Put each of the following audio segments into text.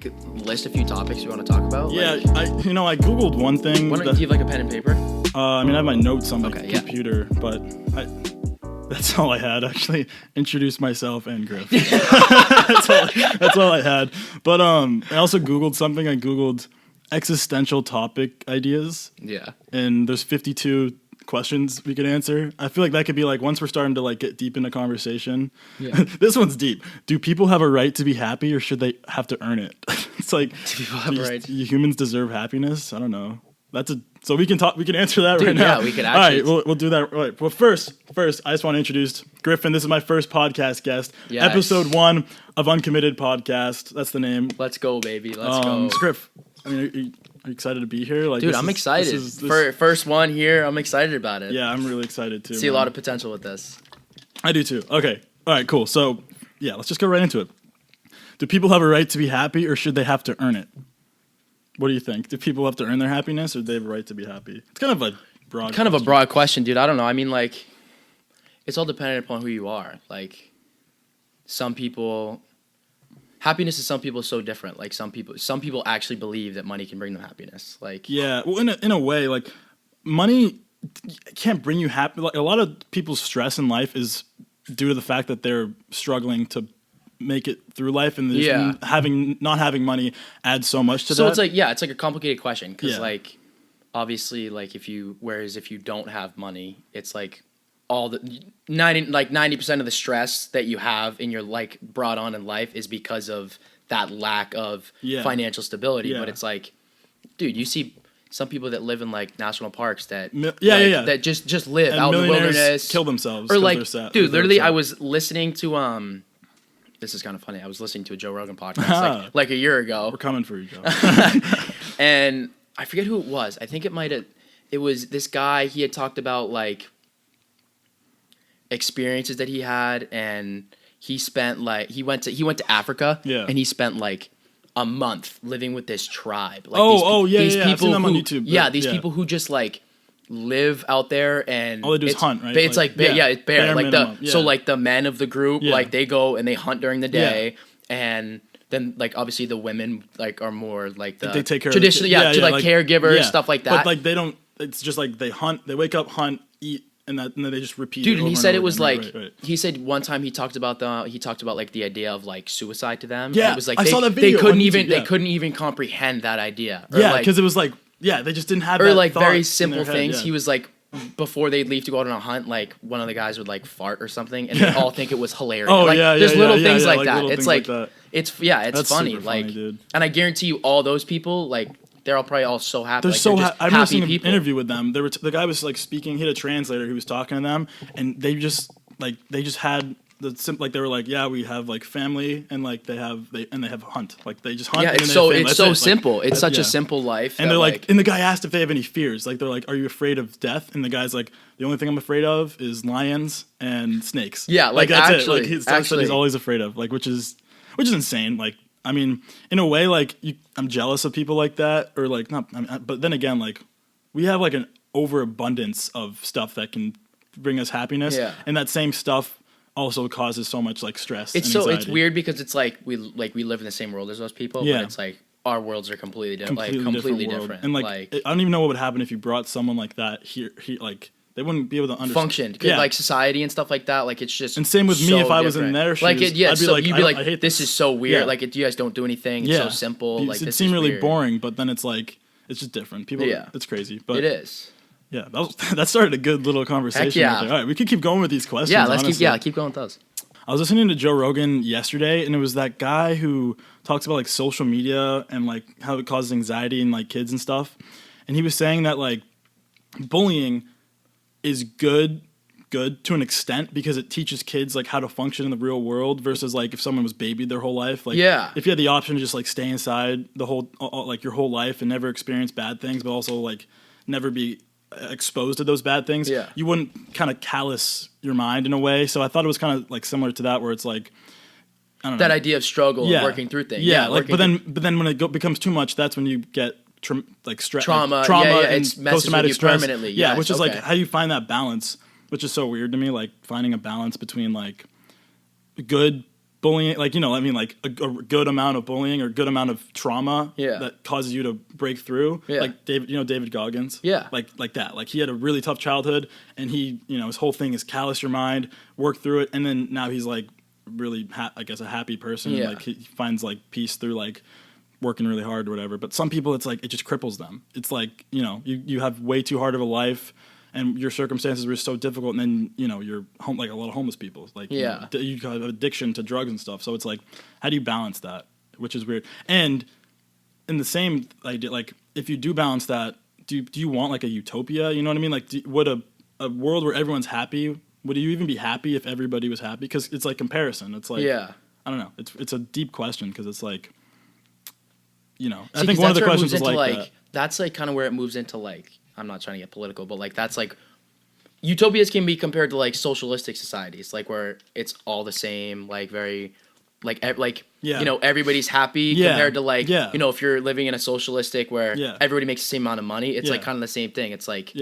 list a few topics you want to talk about? Yeah, I Googled one thing. Do you have like a pen and paper? I have my notes on my computer, but that's all I had, actually. Introduce myself and Griff. that's all I had. But I also Googled something. I Googled existential topic ideas. Yeah. And there's 52 questions we could answer. I feel like that could be like, once we're starting to like get deep into conversation. Yeah. This one's deep. Do people have a right to be happy, or should they have to earn it? It's like, do people have a right? Humans deserve happiness? I don't know. So we can answer that right now. Yeah, we could actually. All right, we'll do that. Right. Well, first, I just want to introduce Griffin. This is my first podcast guest. Yes. Episode 1 of Uncommitted Podcast. That's the name. Let's go, baby. Let's go. Griff, are you excited to be here? Like, dude, I'm excited. First one here. I'm excited about it. Yeah, I'm really excited too. See a lot of potential with this. I do too. Okay. All right, cool. So, yeah, let's just go right into it. Do people have a right to be happy, or should they have to earn it? What do you think? Do people have to earn their happiness, or do they have a right to be happy? It's kind of a broad question. A broad question, dude. I don't know. I mean, like, it's all dependent upon who you are. Like, happiness to some people is so different. Like, some people actually believe that money can bring them happiness. Like, yeah, well, in a way, like, money can't bring you happy. Like, a lot of people's stress in life is due to the fact that they're struggling to make it through life, and not having money adds so much to that. So it's like a complicated question, because like, obviously, like, if you don't have money, it's like all the 90% of the stress that you have in your like brought on in life is because of that lack of financial stability. But it's like, dude, you see some people that live in like national parks that that just live and out in the wilderness, kill themselves, or like, dude, literally, I was listening to this is kind of funny. I was listening to a Joe Rogan podcast like a year ago. We're coming for you, Joe. And I forget who it was. I think it was this guy. He had talked about like experiences that he had, and he spent like he went to Africa, and he spent like a month living with this tribe. Like these people I've seen them on YouTube. These people who just like live out there, and all they do is hunt, right? It's like it's bare like minimum. so like the men of the group, like they go and they hunt during the day, and then like obviously the women like are more like they take care traditionally of like caregivers, stuff like that. But like they don't. It's just like they hunt. They wake up, hunt, eat, and then they just repeat. Dude, and he said it was like right. He said one time he talked about like the idea of like suicide to them. Yeah, it was like I saw that video. They couldn't even comprehend that idea. Because it was like they just didn't have. Or that like thought very simple things. Yeah. He was like, before they'd leave to go out on a hunt, like one of the guys would like fart or something, and they all think it was hilarious. Oh, there's little things like that. It's like that. It's That's funny. Super like, funny, dude. And I guarantee you, all those people like they're probably all so happy. They're like, so just I've never seen an people. interview with them. The guy was like speaking. He had a translator who was talking to them, and they just had like they were like, we have like family, and like they have hunt, like they just hunt. Yeah, it's so simple. Like, it's such a simple life. And they're like, and the guy asked if they have any fears. Like they're like, are you afraid of death? And the guy's like, the only thing I'm afraid of is lions and snakes. Yeah, like that's actually, it. Like he's always afraid of, like, which is insane. Like, I mean, in a way, like I'm jealous of people like that, or like not. I mean, but then again, like we have like an overabundance of stuff that can bring us happiness, and that same stuff also causes so much like stress. It's weird because it's like we live in the same world as those people, but it's like our worlds are completely different. Completely different. And like I don't even know what would happen if you brought someone like that here like they wouldn't be able to understand function, like society and stuff like that. Like it's just and same with me if I was in their shoes. Like I'd be you'd be like, this is so weird. Like you guys don't do anything. It's so simple. Like it seemed really boring, but then it's like it's just different. People, it's crazy. But it is. Yeah, that started a good little conversation. Heck yeah. Right there. All right, we could keep going with these questions. Yeah, keep going with those. I was listening to Joe Rogan yesterday, and it was that guy who talks about like social media and like how it causes anxiety in like kids and stuff. And he was saying that like bullying is good to an extent because it teaches kids like how to function in the real world versus like if someone was babied their whole life. Like if you had the option to just like stay inside the whole like your whole life and never experience bad things, but also like never be exposed to those bad things, you wouldn't kind of callous your mind in a way. So I thought it was kind of like similar to that, where it's like, I don't know, that idea of struggle and working through things. But then when it becomes too much, that's when you get trauma, and it's post-traumatic stress permanently. Which is like how you find that balance, which is so weird to me. Like finding a balance between like good bullying, like, you know, I mean, like a good amount of bullying or good amount of trauma Yeah. that causes you to break through. Yeah. Like David Goggins. Yeah. Like that. Like he had a really tough childhood, and he, you know, his whole thing is callous your mind, work through it, and then now he's like really, I guess, a happy person. Yeah. Like he finds like peace through like working really hard or whatever. But some people, it's like it just cripples them. It's like, you know, you have way too hard of a life, and your circumstances were so difficult, and then, you know, you're like a lot of homeless people. Like, yeah, you have addiction to drugs and stuff. So it's like, how do you balance that? Which is weird. And in the same idea, like, if you do balance that, do you want like a utopia? You know what I mean? Like, would a world where everyone's happy, would you even be happy if everybody was happy? Because it's like comparison. It's like, I don't know. It's a deep question, because it's like, you know, I think one of the questions is like that. That's like kind of where it moves into like, I'm not trying to get political, but like that's like utopias can be compared to like socialistic societies, like where it's all the same, like very like you know, everybody's happy compared to like you know, if you're living in a socialistic where everybody makes the same amount of money, it's like kind of the same thing. It's like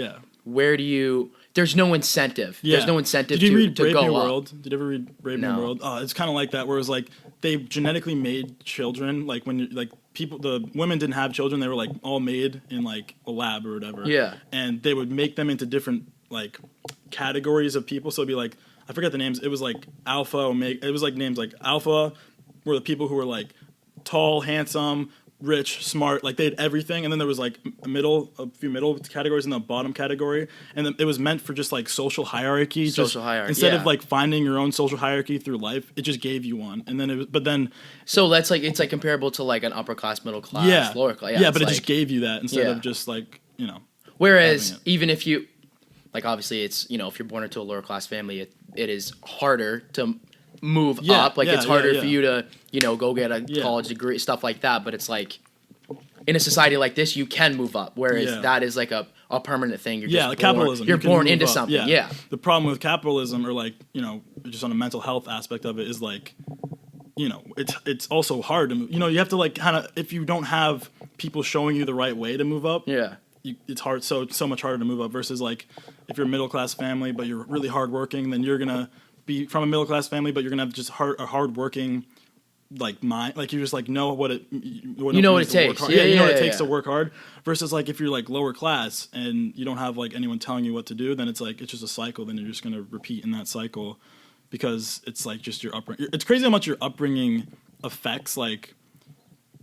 where do you? There's no incentive. There's no incentive to go up. Did you read Brave New World? Did you ever read Brave New World? It's kind of like that, where it was like they genetically made children. Like when you like people, the women didn't have children. They were like all made in like a lab or whatever. Yeah. And they would make them into different like categories of people. So it'd be like, I forget the names. It was like Alpha, Omega. It was like names like Alpha were the people who were like tall, handsome, rich, smart, like they had everything, and then there was like a few middle categories in the bottom category, and then it was meant for just like social hierarchy. Instead of like finding your own social hierarchy through life, it just gave you one, and then so that's like, it's like comparable to like an upper class, middle class, lower class. But it just gave you that instead of just like, you know. Whereas even if you, like, obviously it's, you know, if you're born into a lower class family, it is harder to move up. Like it's harder for you to, you know, go get a college degree, stuff like that. But it's like in a society like this, you can move up. Whereas that is like a permanent thing. You're just like capitalism. You're born into something. Yeah. The problem with capitalism, or like, you know, just on a mental health aspect of it, is like, you know, it's also hard to move. You know, you have to like kind of, if you don't have people showing you the right way to move up. It's hard, so much harder to move up, versus like if you're a middle class family but you're really hardworking, then you're gonna be from a middle class family, but you're gonna have just a hardworking like mind, like you just like know what it takes. You know what it takes to work hard. Versus like if you're like lower class and you don't have like anyone telling you what to do, then it's like it's just a cycle. Then you're just gonna repeat in that cycle, because it's like just your upbringing. It's crazy how much your upbringing affects like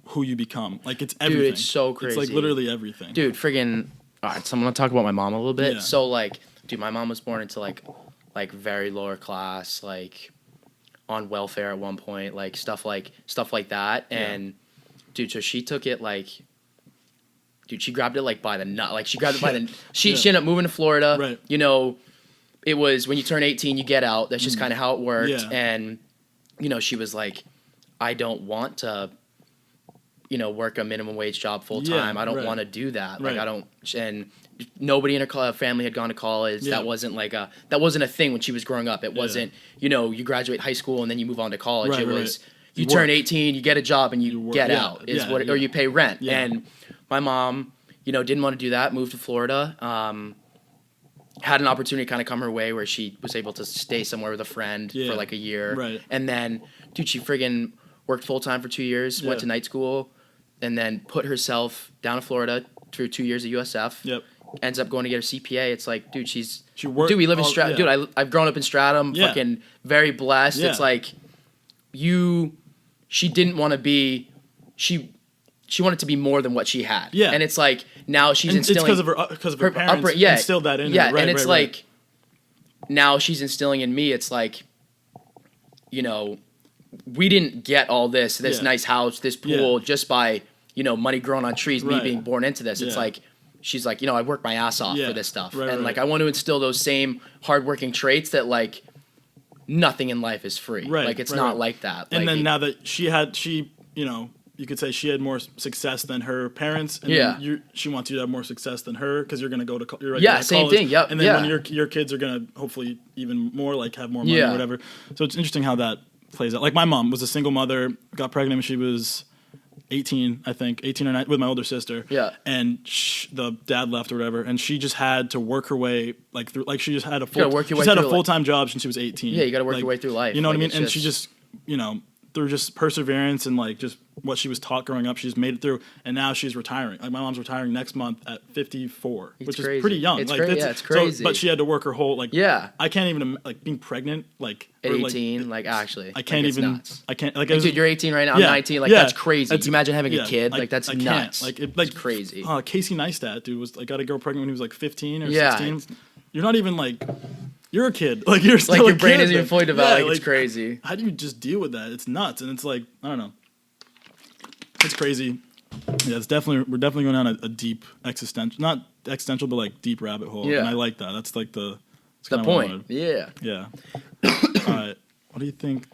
who you become. Like it's everything. Dude, it's so crazy. It's like literally everything. Dude, friggin'. All right, so I'm gonna talk about my mom a little bit. So like, dude, my mom was born into like very lower class, like on welfare at one point, like stuff like that. And dude, so she took it like, dude, she grabbed it like by the nut. Like she grabbed it by the. She ended up moving to Florida. Right. You know, it was when you turn 18, you get out. That's just kind of how it worked. Yeah. And you know, she was like, I don't want to, you know, work a minimum wage job full time. I don't want to do that. Like I don't, and nobody in her family had gone to college. That wasn't like that wasn't a thing when she was growing up. It wasn't, you know, you graduate high school and then you move on to college. It was you turn 18, you get a job and you get out or you pay rent. And my mom, you know, didn't want to do that. Moved to Florida. Had an opportunity kind of come her way where she was able to stay somewhere with a friend for like a year. And then, dude, she friggin' worked full time for 2 years, went to night school, and then put herself down in Florida through 2 years at USF. Ends up going to get her CPA. It's like, dude, she worked. Dude, we live in Stratham. Dude, I've grown up in Stratham. Fucking very blessed. It's like she didn't want to be. She wanted to be more than what she had. And it's like now she's instilling. It's because of her parents instilled that in her. And it's like now she's instilling in me. It's like, you know, we didn't get all this nice house, this pool just by, you know, money growing on trees, me being born into this. It's like, she's like, you know, I worked my ass off for this stuff. Like, I want to instill those same hardworking traits that, like, nothing in life is free. Like, it's not like that. And like, then now that she, you know, you could say she had more success than her parents. And then she wants you to have more success than her because you're going to go to same college. thing. Yep. And then when your kids are going to hopefully even more, like, have more money or whatever. So it's interesting how that plays out. Like, my mom was a single mother, got pregnant when she was 18, I think, 18 or 19, with my older sister. And the dad left or whatever, and she just had to work her way like through. Like she just had a full-time job since she was 18. Yeah, you got to work your way through life. You know what I mean? And she just through just perseverance and like just what she was taught growing up, she's made it through, and now she's retiring. Like my mom's retiring next month at 54, which is pretty young. It's like it's crazy. So, but she had to work her whole like. Yeah. I can't even like being pregnant like at 18. Like actually, I can't even. Nuts. I can't like. Dude, you're 18 right now. I'm 19. Like that's crazy. Can you imagine having a kid? Like that's nuts. Like it's crazy. Casey Neistat, dude, was like got a girl pregnant when he was like 15 or 16. You're not even like. You're a kid. Like you're still like your a brain kid, isn't even fully developed. Yeah, like, it's crazy. How do you just deal with that? It's nuts, and it's like I don't know. It's crazy. Yeah, we're definitely going down a deep not existential, but like deep rabbit hole. Yeah, and I like that. That's like the point. Yeah. Yeah. All right. What do you think?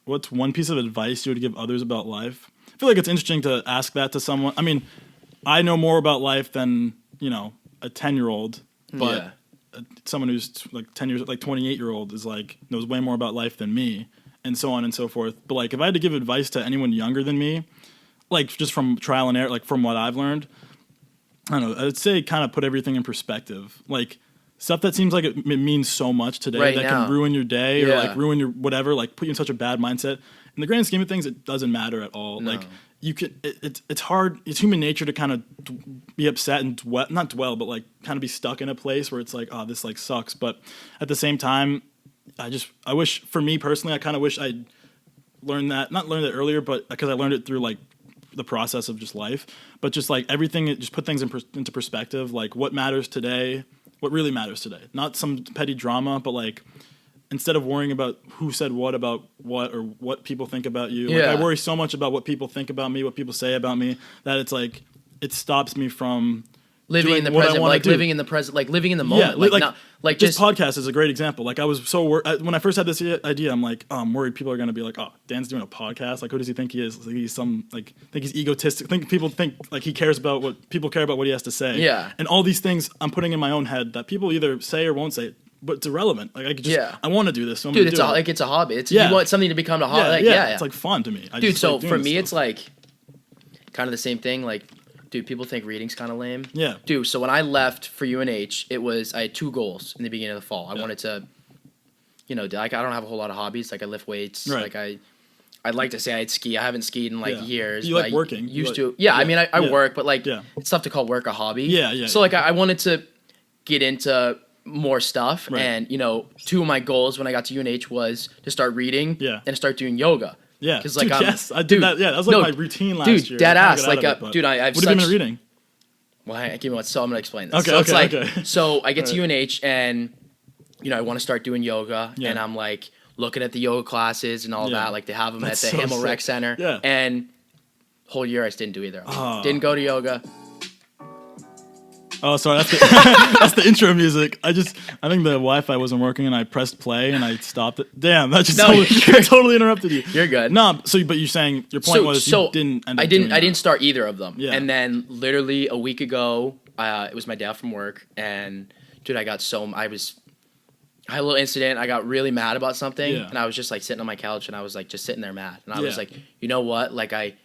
What's one piece of advice you would give others about life? I feel like it's interesting to ask that to someone. I mean, I know more about life than a 10-year-old, but someone who's like 10 years, like 28-year-old is like knows way more about life than me, and so on and so forth. But like, if I had to give advice to anyone younger than me, like just from trial and error, like from what I've learned, I don't know. I'd say kind of put everything in perspective. Like stuff that seems like it means so much today that can ruin your day or like ruin your whatever, like put you in such a bad mindset. In the grand scheme of things, it doesn't matter at all. No. Like you could, it's hard. It's human nature to kind of be upset and not dwell, but like kind of be stuck in a place where it's like, oh, this like sucks. But at the same time, I wish for me personally, I kind of wish I'd not learned that earlier, but because I learned it through like the process of just life, but just like everything, just put things into perspective. Like what matters today, what really matters today, not some petty drama, but like, instead of worrying about who said what about what or what people think about you. Like I worry so much about what people think about me, what people say about me, that it's like it stops me from living in the present, living in the present, like living in the moment. This podcast is a great example. Like I was so worried when I first had this idea. I'm like, I'm worried people are going to be like, oh, Dan's doing a podcast. Like, who does he think he is? Like, he's think he's egotistic. Think people think like he cares about what people care about what he has to say. Yeah. And all these things I'm putting in my own head that people either say or won't say. But it's irrelevant. Like I could just, I want to do this. So dude, it's a hobby. It's you want something to become a hobby. It's like fun to me. Dude, so for me, it's like kind of the same thing. Like, dude, people think reading's kind of lame. Yeah. Dude, so when I left for UNH, I had 2 goals in the beginning of the fall. I wanted to, like I don't have a whole lot of hobbies. Like I lift weights. Right. Like I'd like to say I'd ski. I haven't skied in like years. You like working? Used to. Yeah, I mean, I work, but like it's tough to call work a hobby. Yeah. So like I wanted to get into more stuff, and 2 of my goals when I got to UNH was to start reading and start doing yoga. Yeah, because like I did that. Yeah, that was like my routine last year. Dude, dead ass. Like, dude, I've. What have you been reading? Well, so I'm gonna explain this. Okay. So I get to UNH and I want to start doing yoga, and I'm like looking at the yoga classes and all that. Like they have them at the Himmel Rec Center. Yeah. And whole year I just didn't do either of them. Didn't go to yoga. Oh, sorry. That's the intro music. I think the Wi-Fi wasn't working, and I pressed play, and I stopped it. Damn, that just totally interrupted you. You're good. No, but you're saying your point was you didn't end up doing that. I didn't start either of them. Yeah. And then literally a week ago, it was my day off from work, and dude, I had a little incident. I got really mad about something, and I was just like sitting on my couch, and I was like just sitting there mad, and I was like, you know what? Like I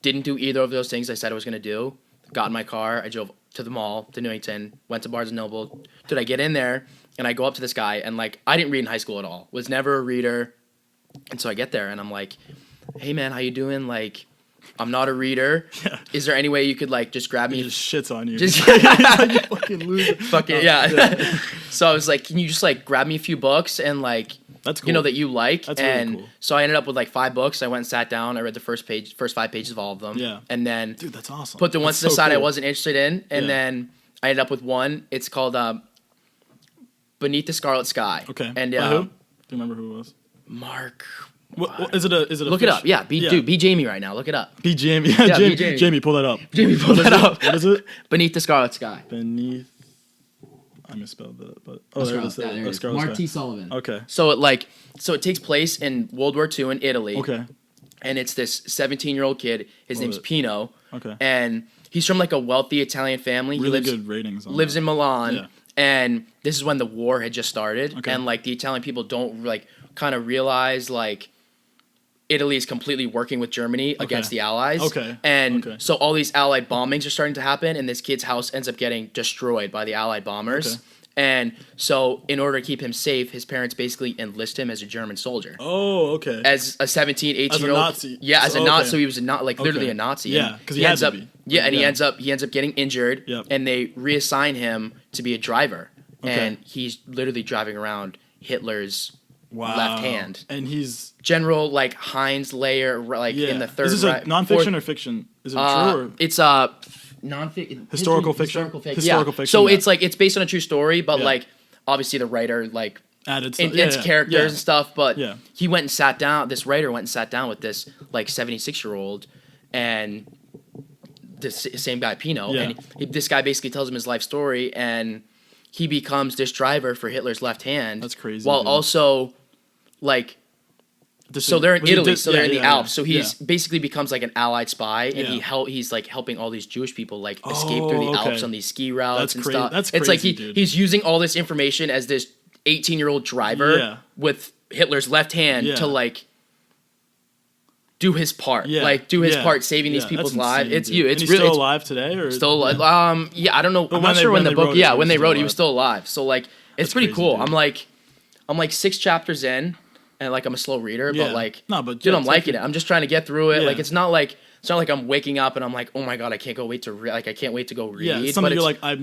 didn't do either of those things I said I was gonna do. Got in my car, I drove to the mall, to Newington, went to Barnes & Noble. Dude, I get in there, and I go up to this guy, and, like, I didn't read in high school at all. Was never a reader. And so I get there, and I'm like, hey, man, how you doing? Like, I'm not a reader. Yeah. Is there any way you could, like, just grab me? He just shits on you. You fucking loser. Fucking, yeah. So I was like, can you just, like, grab me a few books and, like, that's cool. That you like. That's and really cool. So I ended up with like 5 books. I went and sat down. I read the first 5 pages of all of them. Yeah. And then dude, that's awesome. Put the ones to the side I wasn't interested in. And then I ended up with one. It's called Beneath the Scarlet Sky. Okay. And by who? Do you remember who it was? Mark. What is it a look it up. Yeah. Dude, be Jamie right now. Look it up. Be Jamie. Yeah, Jamie, pull that up. Jamie, pull that up. What is it? Beneath the Scarlet Sky. Beneath. I misspelled that, but there it is. Mark T. Sullivan. Okay. So it takes place in World War II in Italy. Okay. And it's this 17-year-old kid. His name's Pino. Okay. And he's from like a wealthy Italian family. Really good ratings. Lives in Milan. Yeah. And this is when the war had just started. Okay. And like the Italian people don't like kind of realize like Italy is completely working with Germany against the Allies. Okay. And so all these Allied bombings are starting to happen, and this kid's house ends up getting destroyed by the Allied bombers. Okay. And so, in order to keep him safe, his parents basically enlist him as a German soldier. Oh, okay. As a 17, 18-year-old. As a Nazi. Yeah, as a Nazi. Okay. So he was literally a Nazi. Yeah, because he ends up. Yeah, and he ends up getting injured. Yep. And they reassign him to be a driver. Okay. And he's literally driving around Hitler's left hand. And he's General like Heinz Layer, like in the third. Is this a nonfiction or fiction? Is it true? Or? It's a non-fiction. Historical fiction. Historical fiction. So it's like it's based on a true story, but like obviously the writer like added into characters and stuff. But Yeah. he went and sat down. This writer went and sat down with this like 76-year-old, and the same guy Pino, and this guy basically tells him his life story, and he becomes this driver for Hitler's left hand. That's crazy. While also like. So they're in Italy, so they're in the Alps. So he's basically becomes like an allied spy, and he's like helping all these Jewish people like escape through the Alps on these ski routes and stuff. That's it's crazy, like dude. he's using all this information as this 18-year-old driver with Hitler's left hand to like do his part, like do his part saving these people's lives. It's dude. it's and he's really still alive today, or still alive. I don't know. I'm not sure when the book. Yeah, when they wrote it, he was still alive. So like it's pretty cool. Dude. I'm like 6 chapters in. And like I'm a slow reader, but like, dude, I'm liking it. I'm just trying to get through it. Like it's not like I'm waking up and I'm like, oh my god, I can't wait to go read. Yeah, it's something you're like, I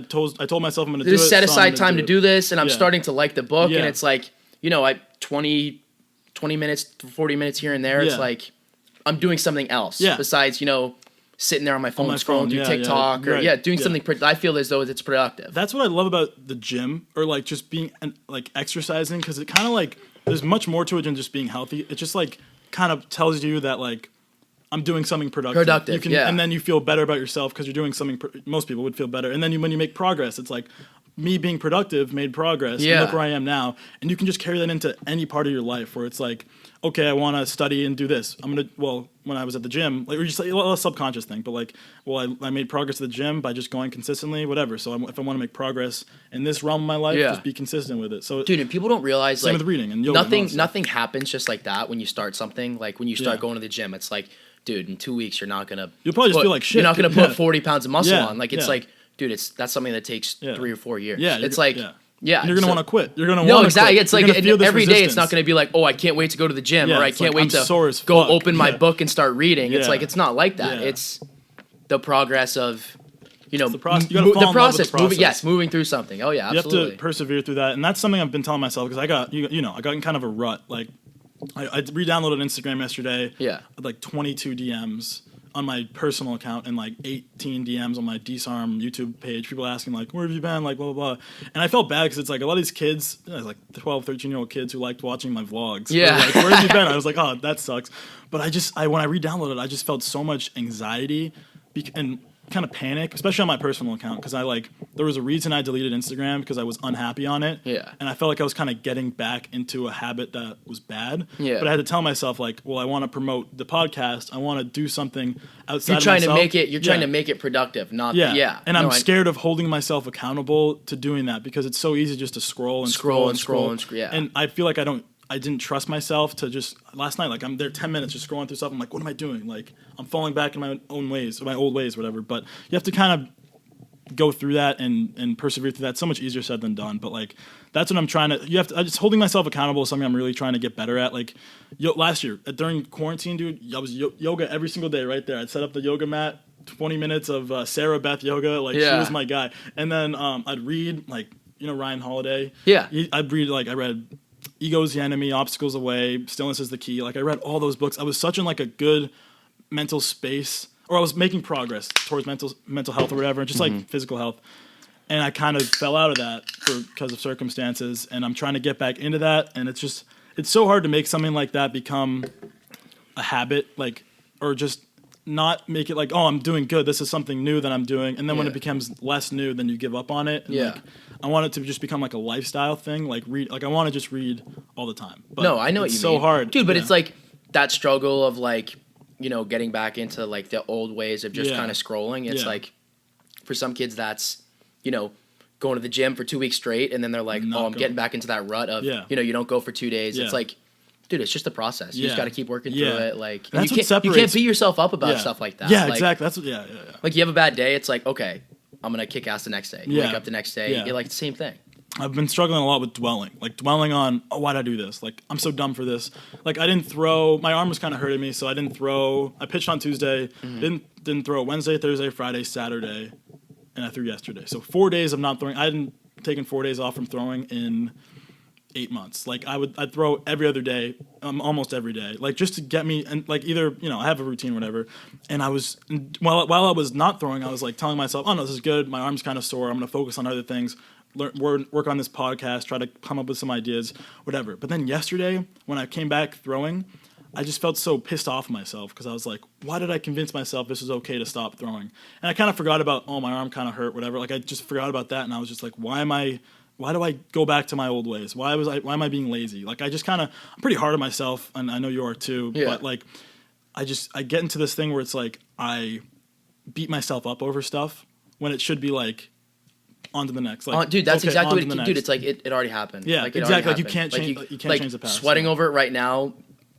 told myself I'm gonna do it. Just set aside time to do this, and I'm starting to like the book, and it's like, 20 minutes, 40 minutes here and there. It's like I'm doing something else besides sitting there on my phone scrolling through TikTok or doing something. I feel as though it's productive. That's what I love about the gym or like just being like exercising, because it kind of like. There's much more to it than just being healthy. It just like kind of tells you that like I'm doing something productive. You can, and then you feel better about yourself because you're doing something. Most people would feel better, and then when you make progress, it's like me being productive made progress. And look where I am now, and you can just carry that into any part of your life where it's like, okay, I want to study and do this. When I was at the gym, like, or just like a subconscious thing, but like, I made progress at the gym by just going consistently, whatever. So if I want to make progress in this realm of my life, just be consistent with it. So, dude, and people don't realize same like with reading and yoga. Nothing happens just like that when you start something. Like when you start going to the gym, it's like, dude, in 2 weeks you're not gonna. You'll probably just feel like shit. You're not gonna put 40 pounds of muscle on. Like it's like, dude, that's something that takes 3 or 4 years. Yeah, it's like. Yeah, and you're gonna want to quit. You're gonna no, exactly. Quit. It's like every day. It's not gonna be like, oh, I can't wait to go to the gym, or I can't wait to go open my book and start reading. It's like it's not like that. It's the progress of, the process. Moving through something. Oh yeah, absolutely. You have to persevere through that, and that's something I've been telling myself because I got I got in kind of a rut. Like I re-downloaded Instagram yesterday. Yeah, like 22 DMs on my personal account and like 18 DMs on my Disarm YouTube page. People asking like, where have you been? Like blah, blah, blah. And I felt bad because it's like a lot of these kids, like 12, 13-year-old kids who liked watching my vlogs. Yeah. Like, where have you been? I was like, oh, that sucks. But when I re-downloaded it, I just felt so much anxiety and kind of panic, especially on my personal account, because there was a reason I deleted Instagram because I was unhappy on it. Yeah. And I felt like I was kind of getting back into a habit that was bad. Yeah. But I had to tell myself like, well, I want to promote the podcast. I want to do something outside You're trying of myself. You're trying to make it productive, not And I'm scared of holding myself accountable to doing that because it's so easy just to scroll. Yeah. And I feel like I didn't trust myself to just last night. Like I'm there 10 minutes just scrolling through stuff. I'm like, what am I doing? Like I'm falling back in my own ways, my old ways, whatever. But you have to kind of go through that and persevere through that. It's so much easier said than done. But like that's what I'm trying to. I just holding myself accountable is something I'm really trying to get better at. Like last year during quarantine, dude, I was yoga every single day right there. I'd set up the yoga mat, 20 minutes of Sarah Beth yoga. Like she was my guy. And then I'd read like Ryan Holiday. Yeah. I read Ego's the Enemy, Obstacles Away, Stillness is the Key. Like I read all those books. I was such in like a good mental space, or I was making progress towards mental health or whatever, just like physical health. And I kind of fell out of that because of circumstances, and I'm trying to get back into that. And it's so hard to make something like that become a habit, like, or just not make it like, oh, I'm doing good. This is something new that I'm doing. And then when it becomes less new, then you give up on it. And like, I want it to just become like a lifestyle thing. Like I want to just read all the time. But no, I know what you mean. It's so hard. Dude, but it's like that struggle of like, getting back into like the old ways of just kind of scrolling. It's like for some kids that's, going to the gym for 2 weeks straight. And then they're like, I'm getting back into that rut of, you don't go for 2 days. It's like, dude, it's just a process. You just got to keep working through it. Like, and you can't beat yourself up about stuff like that. Yeah, like, exactly. That's Like, you have a bad day. It's like, okay, I'm gonna kick ass the next day. You wake up the next day. You're like the same thing. I've been struggling a lot with dwelling on, oh, why'd I do this? Like, I'm so dumb for this. Like, I didn't throw, my arm was kind of hurting me, so I didn't throw. I pitched on Tuesday, didn't throw Wednesday, Thursday, Friday, Saturday, and I threw yesterday. So 4 days of not throwing. I hadn't taken 4 days off from throwing in 8 months. Like, I'd throw every other day, almost every day, like, just to get me, and like, either, I have a routine or whatever. And while I was not throwing, I was like telling myself, oh no, this is good. My arm's kind of sore. I'm going to focus on other things. Work on this podcast, try to come up with some ideas, whatever. But then yesterday, when I came back throwing, I just felt so pissed off myself because I was like, why did I convince myself this was okay to stop throwing? And I kind of forgot about, oh, my arm kind of hurt, whatever. Like, I just forgot about that, and I was just like, why do I go back to my old ways? Why am I being lazy? Like, I just kind of, I'm pretty hard on myself, and I know you are too. Yeah. But like, I get into this thing where it's like I beat myself up over stuff when it should be like, on to the next. Like, dude, that's exactly what dude, it's like it already happened. Yeah, like, exactly. Like, you can't change change the past. Sweating over it right now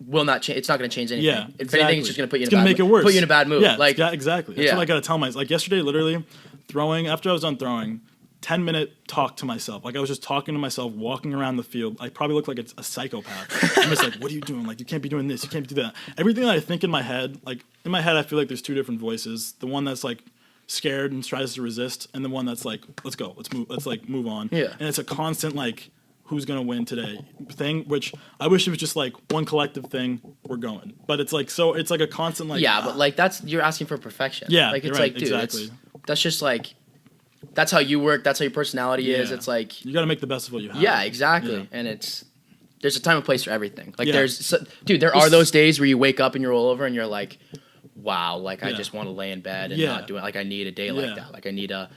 will not change. It's not going to change anything. Yeah, if exactly. anything, it's just going to put you in a bad mood. It's going to make it worse. Put you in a bad mood. Yeah, like, exactly. That's what I got to tell myself. Like, yesterday, literally, throwing, after I was done throwing, 10-minute talk to myself. Like, I was just talking to myself, walking around the field. I probably look like a psychopath. I'm just like, what are you doing? Like, you can't be doing this. You can't do that. Everything that I think in my head, I feel like there's two different voices. The one that's like scared and tries to resist, and the one that's like, let's go, let's like move on. Yeah. And it's a constant like, who's gonna win today thing, which I wish it was just like one collective thing, we're going. But it's like, so it's like a constant like, but like, you're asking for perfection. Yeah, like, it's right, like, dude, exactly. That's just like, that's how you work, that's how your personality is. It's like, you got to make the best of what you have. Yeah, exactly. Yeah. And there's a time and place for everything. Like, there are Just, those days where you wake up and you roll over and you're like, wow, like, I just want to lay in bed and not do it. Like, I need a day like that. Like, I need a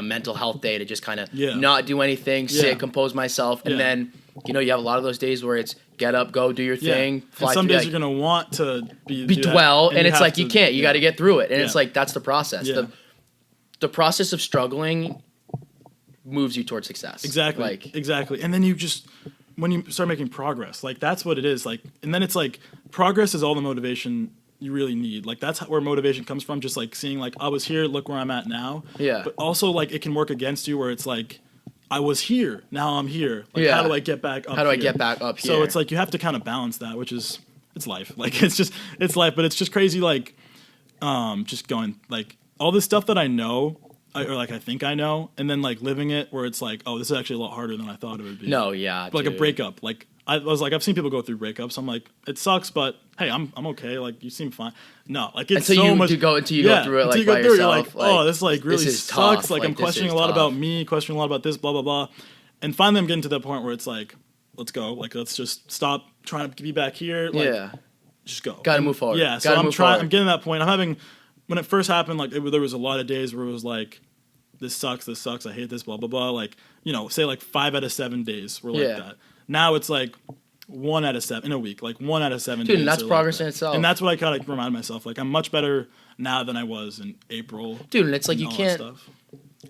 mental health day to just kind of not do anything, sit, compose myself. And then, you have a lot of those days where it's get up, go, do your thing. Fly and some days you're going to want to be dwell, and it's like, you can't. You got to get through it. And it's like, that's the process. Yeah. The process of struggling moves you towards success. Exactly. Exactly. And then when you start making progress, like, that's what it is. Like, and then it's like, progress is all the motivation you really need. Like, that's where motivation comes from. Just like seeing like, I was here, look where I'm at now. Yeah. But also, like, it can work against you where it's like, I was here, now I'm here. Like, how do I get back up? How do I get back up here? So it's like, you have to kind of balance that, which is, it's life. Like, it's life, but it's just crazy. Like, just going like all this stuff that I know, or like I think I know, and then like living it where it's like, oh, this is actually a lot harder than I thought it would be. No, yeah, but, like, a breakup. Like, I was like, I've seen people go through breakups. I'm like, it sucks, but hey, I'm okay. Like, you seem fine. No, like, it's until so you much. Until you go through it, like, by yourself. You're like, oh, this like really this sucks. Tough. Like, I'm questioning a lot about me, questioning a lot about this, blah blah blah. And finally, I'm getting to the point where it's like, let's go. Like, let's just stop trying to be back here. Like, just go. Gotta move forward. Yeah. So I'm trying. I'm getting to that point. I'm having. When it first happened, like, there was a lot of days where it was like, this sucks, I hate this, blah, blah, blah. Like, say like 5 out of 7 days were like that. Now it's like 1 out of 7 in a week, like 1 out of 7 days. Dude, and that's progress in itself. And that's what I kind of remind myself. Like, I'm much better now than I was in April. Dude, and it's like, you can't,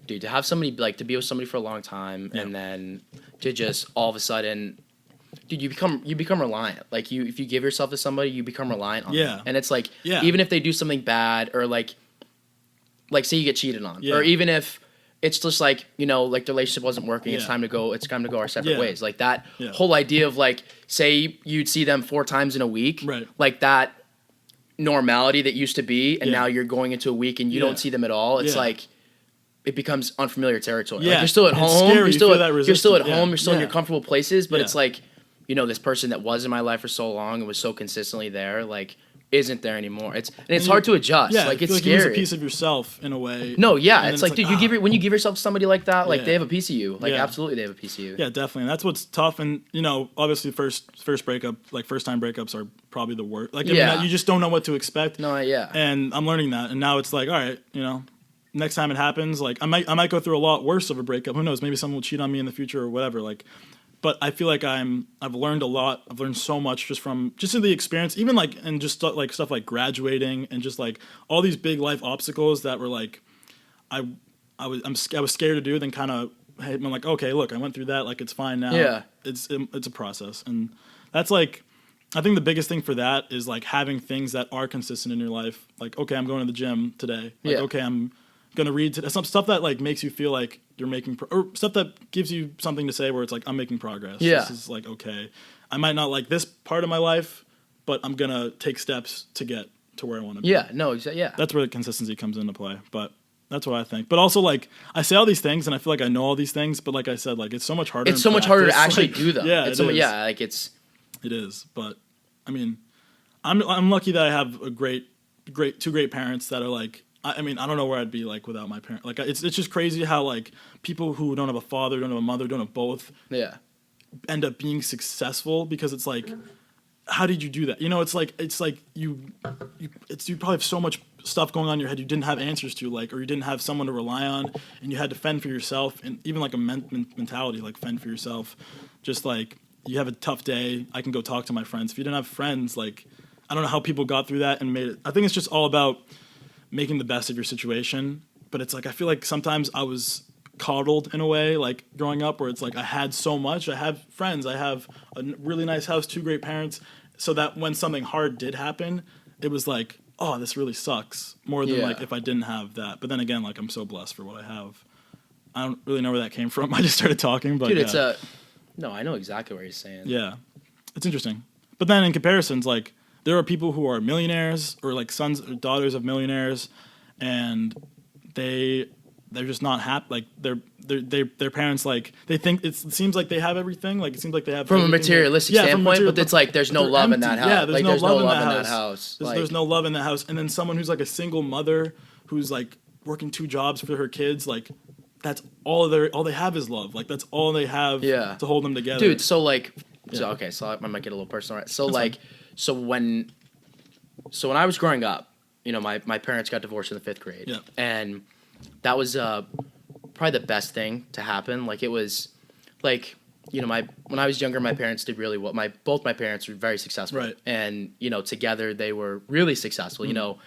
dude, to have somebody, like, to be with somebody for a long time and then to just all of a sudden, dude, you become reliant. Like, if you give yourself to somebody, you become reliant on them. And it's like, even if they do something bad, or like say you get cheated on, or even if it's just like, like, the relationship wasn't working, it's time to go our separate ways. Like, that whole idea of, like, say you'd see them 4 times in a week, like, that normality that used to be, and now you're going into a week and you don't see them at all. It's like, it becomes unfamiliar territory. Like, you're still at home, you're still at home, you're still in your comfortable places, but it's like, this person that was in my life for so long and was so consistently there, like, isn't there anymore. It's hard to adjust. Yeah, like, it's like scary. You lose a piece of yourself in a way. No, yeah, it's like, dude, when you give yourself to somebody like that, like, they have a piece of you. Like, absolutely, they have a piece of you. Yeah, definitely. And that's what's tough. And obviously, first breakup, like, first time breakups are probably the worst. Like, I mean, you just don't know what to expect. No, yeah. And I'm learning that. And now it's like, all right, next time it happens, like, I might go through a lot worse of a breakup. Who knows? Maybe someone will cheat on me in the future or whatever. Like. But I feel like I've learned a lot. I've learned so much just in the experience, even like, and just like stuff like graduating and just like all these big life obstacles that were like, I was scared to do. Then kind of, hey, I'm like, okay, look, I went through that. Like, it's fine now. Yeah, it's a process, and that's like, I think the biggest thing for that is like having things that are consistent in your life. Like, okay, I'm going to the gym today. Like, okay, I'm gonna read some stuff that like makes you feel like you're making or stuff that gives you something to say where it's like, I'm making progress. Yeah. This is like, okay, I might not like this part of my life, but I'm gonna take steps to get to where I want to be. Yeah, no, yeah. That's where the consistency comes into play. But that's what I think. But also, like, I say all these things, and I feel like I know all these things, but like I said, like, it's so much harder. It's so much harder to actually like, do them. Yeah, it's It is. But I mean, I'm lucky that I have two great parents that are like. I mean, I don't know where I'd be like without my parents. Like, it's just crazy how like people who don't have a father, don't have a mother, don't have both, end up being successful because it's like, how did you do that? You know, it's like you probably have so much stuff going on in your head you didn't have answers to, like, or you didn't have someone to rely on, and you had to fend for yourself, and even like a mentality like fend for yourself. Just like you have a tough day, I can go talk to my friends. If you didn't have friends, like, I don't know how people got through that and made it. I think it's just all about making the best of your situation. But it's like, I feel like sometimes I was coddled in a way, like growing up, where it's like I had so much. I have friends. I have a really nice house, two great parents. So that when something hard did happen, it was like, oh, this really sucks. More than like if I didn't have that. But then again, like I'm so blessed for what I have. I don't really know where that came from. I just started talking, but dude, no, I know exactly what you're saying. Yeah, it's interesting. But then in comparisons, like, there are people who are millionaires or like sons or daughters of millionaires, and they're just not happy. Like their parents, like, they think it seems like they have everything. Like, it seems like they have from a materialistic standpoint, but it's like there's no love empty. in that house. Yeah, there's no love in that house. There's no love in that house. And then someone who's like a single mother who's like working 2 jobs for her kids, like, that's all they have is love. Like, that's all they have to hold them together. Dude, so like, so I might get a little personal, right? So that's like, fine. So when I was growing up, you know, my parents got divorced in the 5th grade, and that was probably the best thing to happen. Like, it was like, you know, when I was younger, my parents did really well. Both my parents were very successful, right? And you know, together they were really successful. You know,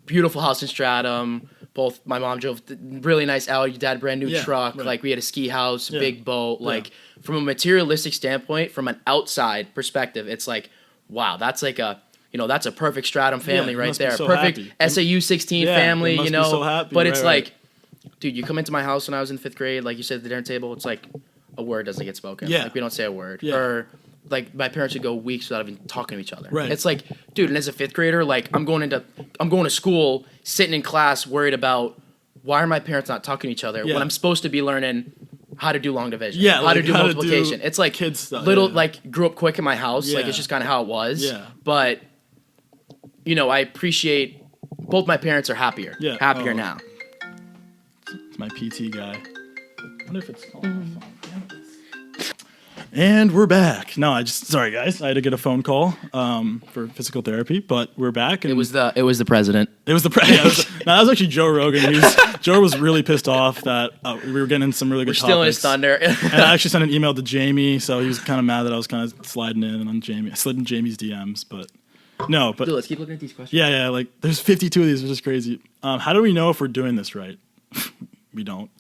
beautiful house in Stratham. Both my mom drove really nice Audi, dad brand new truck. Right. Like, we had a ski house, big boat. Like, from a materialistic standpoint, from an outside perspective, it's like, wow, that's like that's a perfect Stratham family right there. So perfect happy. SAU 16 family, you know. So happy, but it's like, dude, you come into my house when I was in the 5th grade, like you said at the dinner table, it's like a word doesn't get spoken. Yeah. Like, we don't say a word. Yeah. Or like, my parents would go weeks without even talking to each other. Right. It's like, dude, and as a 5th grader, like, I'm going to school, sitting in class, worried about why are my parents not talking to each other when I'm supposed to be learning how to do long division, how to do multiplication. It's like kids stuff, like, grew up quick in my house. Like, it's just kind of how it was. Yeah. But, you know, I appreciate both my parents are happier now. It's my PT guy. I wonder if it's calling my phone. And we're back. No, sorry guys, I had to get a phone call for physical therapy, but we're back. And it was the president. It was the president. No, that was actually Joe Rogan. Joe was really pissed off that we were getting in some really good topics. We're stealing his thunder. And I actually sent an email to Jamie, so he was kind of mad that I was kind of sliding in on Jamie. I slid in Jamie's DMs, but no. But dude, let's keep looking at these questions. Yeah. Like, there's 52 of these, which is crazy. How do we know if we're doing this right? We don't.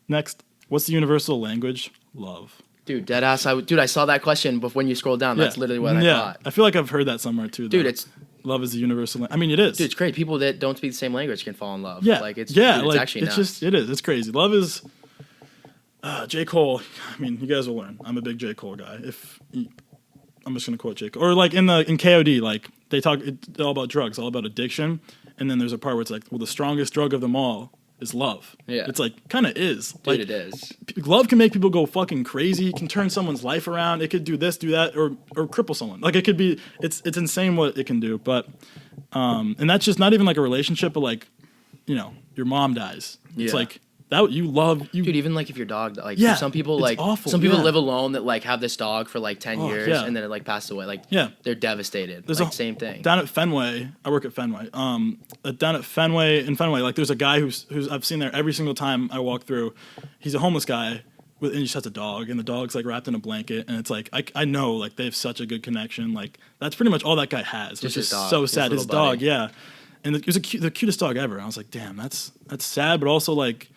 Next, what's the universal language? Love. Dude, deadass. I saw that question, but when you scroll down, that's literally what I thought. I feel like I've heard that somewhere too. Though. Dude, love is the universal. I mean, it is. Dude, it's great. People that don't speak the same language can fall in love. Yeah, like it's like, actually nuts. It is. It's crazy. Love is. J. Cole. I mean, you guys will learn. I'm a big J. Cole guy. I'm just gonna quote J. Cole, or like in KOD, like they talk it's all about drugs, all about addiction, and then there's a part where it's like, well, the strongest drug of them all is love. Yeah. It's like, kind of is. Dude, like, it is. Love can make people go fucking crazy. It can turn someone's life around. It could do this, do that, or cripple someone. Like, it could be, it's insane what it can do. But, and that's just not even like a relationship, but like, you know, your mom dies. Yeah. It's like, that you love. Dude, even like if your dog, like some people, it's like awful. Some people live alone that like have this dog for like 10 years and then it like passed away. Like, they're devastated. There's like, same thing. Down at Fenway, I work at Fenway. Down at Fenway, like there's a guy who's I've seen there every single time I walk through. He's a homeless guy and he just has a dog, and the dog's like wrapped in a blanket, and it's like I know like they have such a good connection. Like, that's pretty much all that guy has, which is so sad. His dog, and it was the cutest dog ever. And I was like, damn, that's sad, but also like.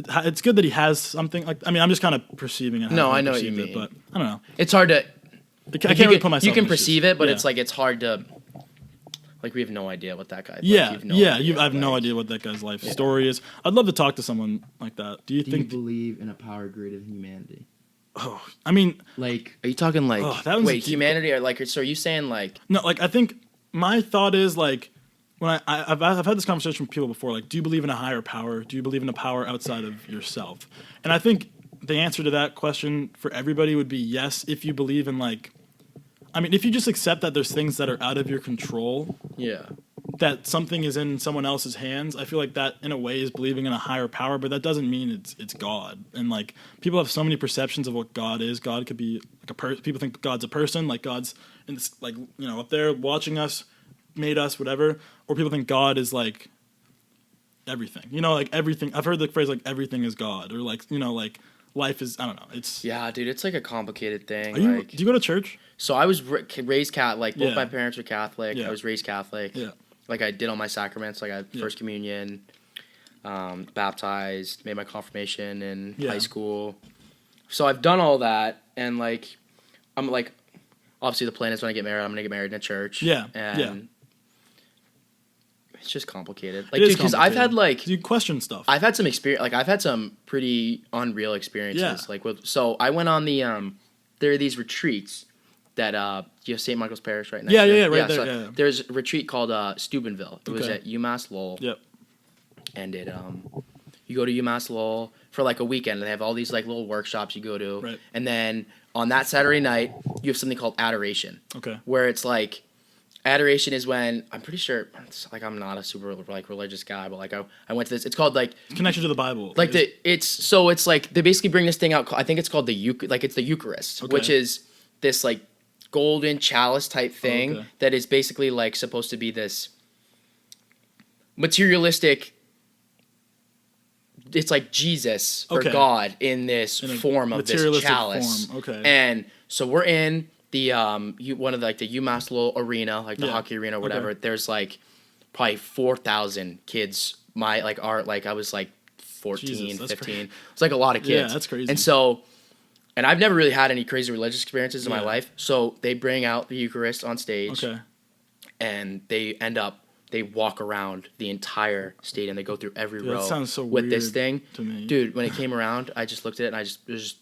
It's good that he has something like. I mean, I'm just kind of perceiving it. No, I know what you mean, but I don't know. It's hard to. I can't really put myself. You can perceive it, but it's like it's hard to. Like, we have no idea what that guy. Yeah, like, I have no idea what that guy's life story is. I'd love to talk to someone like that. Do you believe in a power greater than humanity? Oh, I mean, like, are you talking like wait, humanity, or like, so are you saying like? No, like I think my thought is like when I've had this conversation with people before. Like, do you believe in a higher power? Do you believe in a power outside of yourself? And I think the answer to that question for everybody would be yes, if you believe in like. I mean, if you just accept that there's things that are out of your control, that something is in someone else's hands, I feel like that, in a way, is believing in a higher power, but that doesn't mean it's God. And, like, people have so many perceptions of what God is. God could be, like, people think God's a person, like God's, in this, like, you know, up there watching us, made us, whatever. Or people think God is, like, everything. You know, like, everything. I've heard the phrase, like, everything is God. Or, like, you know, like, life is, I don't know. It's... Yeah, dude, it's, like, a complicated thing. Do you go to church? So I was raised Catholic. Both my parents were Catholic. Yeah. I was raised Catholic. Yeah. Like, I did all my sacraments. Like, I had first communion, baptized, made my confirmation in high school. So I've done all that, and, like, I'm, like, obviously the plan is when I get married, I'm going to get married in a church. Yeah, and it's just complicated. Like, dude, because I've had, like... You question stuff. I've had some experience... Like, I've had some pretty unreal experiences. Yeah. Like, so I went on the... there are these retreats that you have St. Michael's Parish right next to it. Right there. So yeah. There's a retreat called Steubenville. It was Okay. at UMass Lowell. Yep. And it you go to UMass Lowell for like a weekend, and they have all these like little workshops you go to. Right. And then on that Saturday night, you have something called adoration. Okay. Where it's like, adoration is when, I'm pretty sure, like, I'm not a super like religious guy, but like I went to this. It's called like connection to the Bible. Like it's like they basically bring this thing out. I think it's called the Eucharist, Okay. which is this like golden chalice type thing okay. that is basically like supposed to be this materialistic. It's like Jesus or Okay. God in this form of this chalice. Form. Okay. And so we're in the one of the, like the UMass Lowell arena, like the hockey arena or whatever. Okay. There's like probably 4,000 kids. I was like 14, Jesus, 15. It's like a lot of kids. Yeah, that's crazy. And so, and I've never really had any crazy religious experiences in my life. So they bring out the Eucharist on stage. Okay. And they walk around the entire stadium. They go through every row. That sounds so with weird this thing. to me. Dude, when it came around, I just looked at it and I was just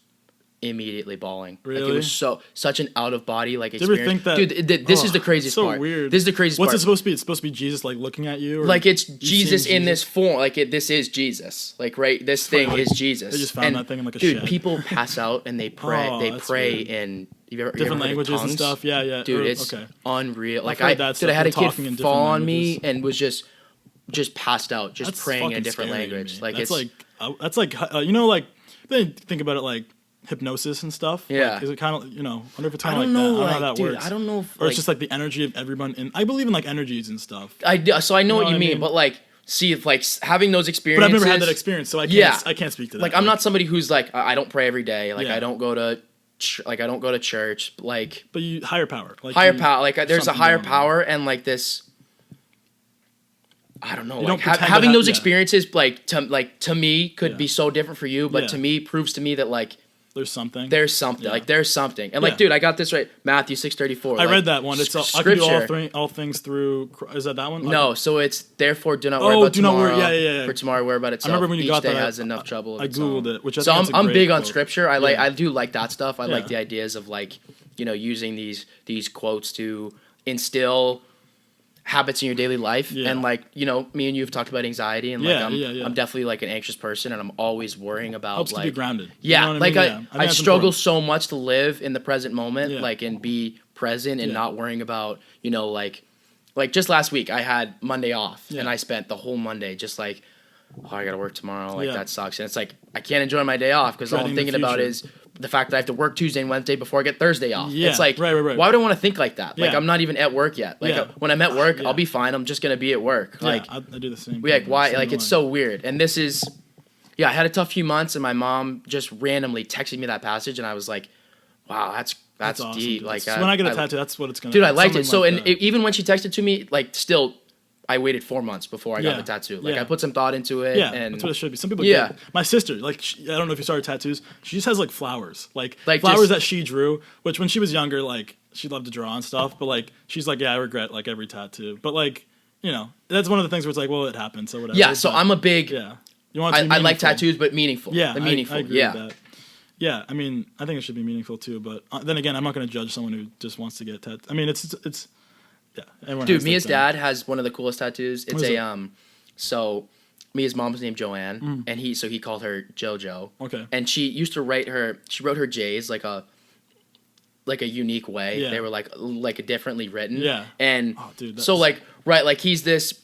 immediately bawling. Really? Like, it was such an out of body like Did you ever experience. think that? Dude, this is the craziest so part. Weird. This is the craziest part. What's it supposed to be? It's supposed to be Jesus like looking at you. Or like it's Jesus seen in this form. Like this is Jesus. Like this thing is Jesus. They just found that thing in like a dude, shed. people pass out and they pray. Oh, they that's pray weird. in you Different ever languages and tongues? stuff. Yeah. Dude, or, it's okay. unreal. Like heard that I had a talking in kid different fall on languages. me and was just passed out, just That's praying in a fucking different scary to language. me. Like that's like you know, like then think about it like hypnosis and stuff. Yeah. Like, is it kind of, you know, I wonder if it's kind I of don't like know, that. I like, don't know how that dude, works. I don't know if, or it's just like the energy of everyone. And I believe in like energies and stuff. So I know what you I mean, mean? but like, see, if like having those But experiences. I've never had that experience, so I can't speak to that. Like, I'm not somebody who's like, I don't pray every day. Like, Yeah. I don't go to church. Like, But you higher power. Like higher power. Like, there's a something higher going on. power and like this. I don't know. You Like don't pretend to having have- those yeah. experiences, like to me, could Yeah. be so different for you, but Yeah. to me, proves to me that like There's something. there's something. Yeah. Like there's something. And Yeah. like, dude, I got this right. Matthew 6:34. I like, read that one. It's I can do scripture. all things through. Is that one? No, so it's therefore do not worry Oh, about do not tomorrow. worry. Yeah. For tomorrow, worry about itself. remember when you Each got day that, has enough trouble. Of I its googled own. it, which I so think that's a I'm great big on quote. scripture. I do like that stuff. I like Yeah. the ideas of like, you know, using these quotes to instill habits in your daily life. Yeah. And like, you know, me and you have talked about anxiety, and like Yeah. I'm definitely like an anxious person, and I'm always worrying about Helps like to be grounded. Yeah, You know what like I mean? I think that's struggle important. so much to live in the present moment, Yeah. like and be present and Yeah. not worrying about, you know, like just last week I had Monday off, Yeah. and I spent the whole Monday just like, oh, I gotta work tomorrow, like Yeah. that sucks, and it's like I can't enjoy my day off because all I'm Dreading the thinking about future. is the fact that I have to work Tuesday and Wednesday before I get Thursday off. Yeah, It's like, right. why would I want to think like that? Like Yeah. I'm not even at work yet. Like Yeah. when I'm at work, Yeah. I'll be fine. I'm just gonna be at work. Like I do the same. we like thing, why same like it's way. so weird. And this is I had a tough few months, and my mom just randomly texted me that passage, and I was like, wow, that's awesome, deep. dude. Like So when I get a tattoo, that's what it's gonna. dude, I liked it. something So like and that. even when she texted to me, like still I waited 4 months before I got the tattoo. Like I put some thought into it. Yeah, and that's what it should be. Some people get my sister, like I don't know if you saw her tattoos. She just has like flowers, like flowers that she drew. Which when she was younger, like she loved to draw and stuff. But like she's like, I regret like every tattoo. But like that's one of the things where it's like, well, it happened, so whatever. Yeah, so I'm a big You want it to be I like tattoos, but meaningful. Yeah, meaningful. I agree with that. Yeah, I mean, I think it should be meaningful too. But then again, I'm not going to judge someone who just wants to get tattooed. I mean, it's yeah. Dude, Mia's dad has one of the coolest tattoos. It's so Mia's mom's named Joanne, and he called her JoJo. Okay. And she used to write her. She wrote her J's like a unique way. Yeah. They were like differently written. Yeah. And dude, so like like he's this,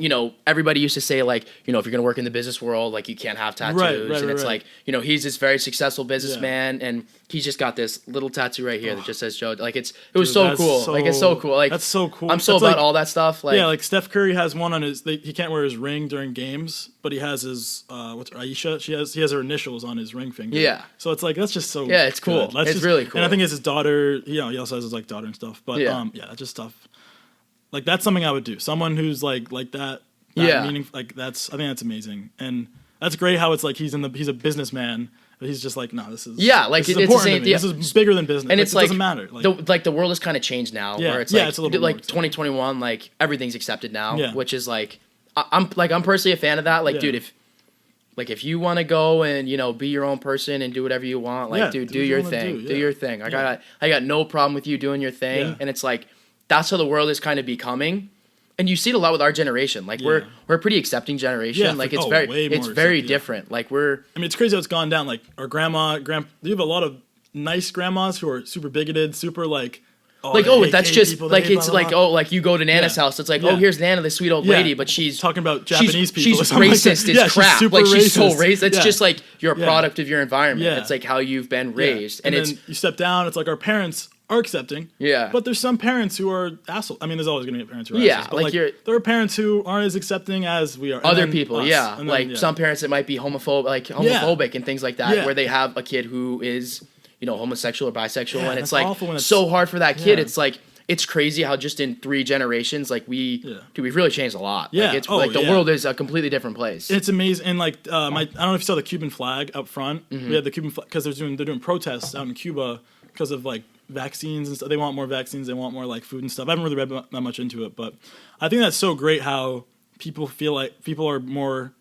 everybody used to say like, if you're going to work in the business world, like you can't have tattoos. And it's like, he's this very successful businessman and he's just got this little tattoo right here that just says Joe. Like it was so cool. Like it's so cool. Like that's so cool. I'm so about all that stuff. Like like Steph Curry has one on his, he can't wear his ring during games, but he has his, what's Aisha? He has her initials on his ring finger. Yeah. So it's like, that's just so it's cool. It's really cool. And I think it's his daughter, he also has his like daughter and stuff. But that's just stuff. Like that's something I would do. Someone who's like that meaning, like I think that's amazing. And that's great how it's like he's a businessman, but he's just like, no, this is like it's the same. This is bigger than business. And it's it doesn't matter. Like the world has kind of changed now. Yeah, where it's it's a little bit like more 2021, like everything's accepted now. Yeah. Which is like I'm personally a fan of that. Like, dude, if you want to go and be your own person and do whatever you want, like dude, do your thing. Do your thing. I got no problem with you doing your thing. Yeah. And it's like that's how the world is kind of becoming. And you see it a lot with our generation. Like we're a pretty accepting generation. Yeah, like it's very different. Like I mean, it's crazy how it's gone down. Like our you have a lot of nice grandmas who are super bigoted, super like. That's just people, like it's like like you go to Nana's house. It's like here's Nana, the sweet old lady, but she's talking about Japanese people. She's racist as crap. She's like racist. She's so racist. It's just like you're a product of your environment. Yeah. It's like how you've been raised, and then you step down. It's like our parents are accepting. Yeah. But there's some parents who are assholes. I mean, there's always going to be parents who are assholes. But there are parents who aren't as accepting as we are. Other people, some parents that might be homophobic and things like that, where they have a kid who is, homosexual or bisexual, and it's like so hard for that kid. It's like it's crazy how just in 3 generations, like we've really changed a lot. Yeah. Like it's the world is a completely different place. It's amazing. And like I don't know if you saw the Cuban flag up front. We had the Cuban flag because they're doing protests out in Cuba because of like vaccines and stuff. They want more vaccines. They want more like food and stuff. I haven't really read that much into it, but I think that's so great how people feel like people are more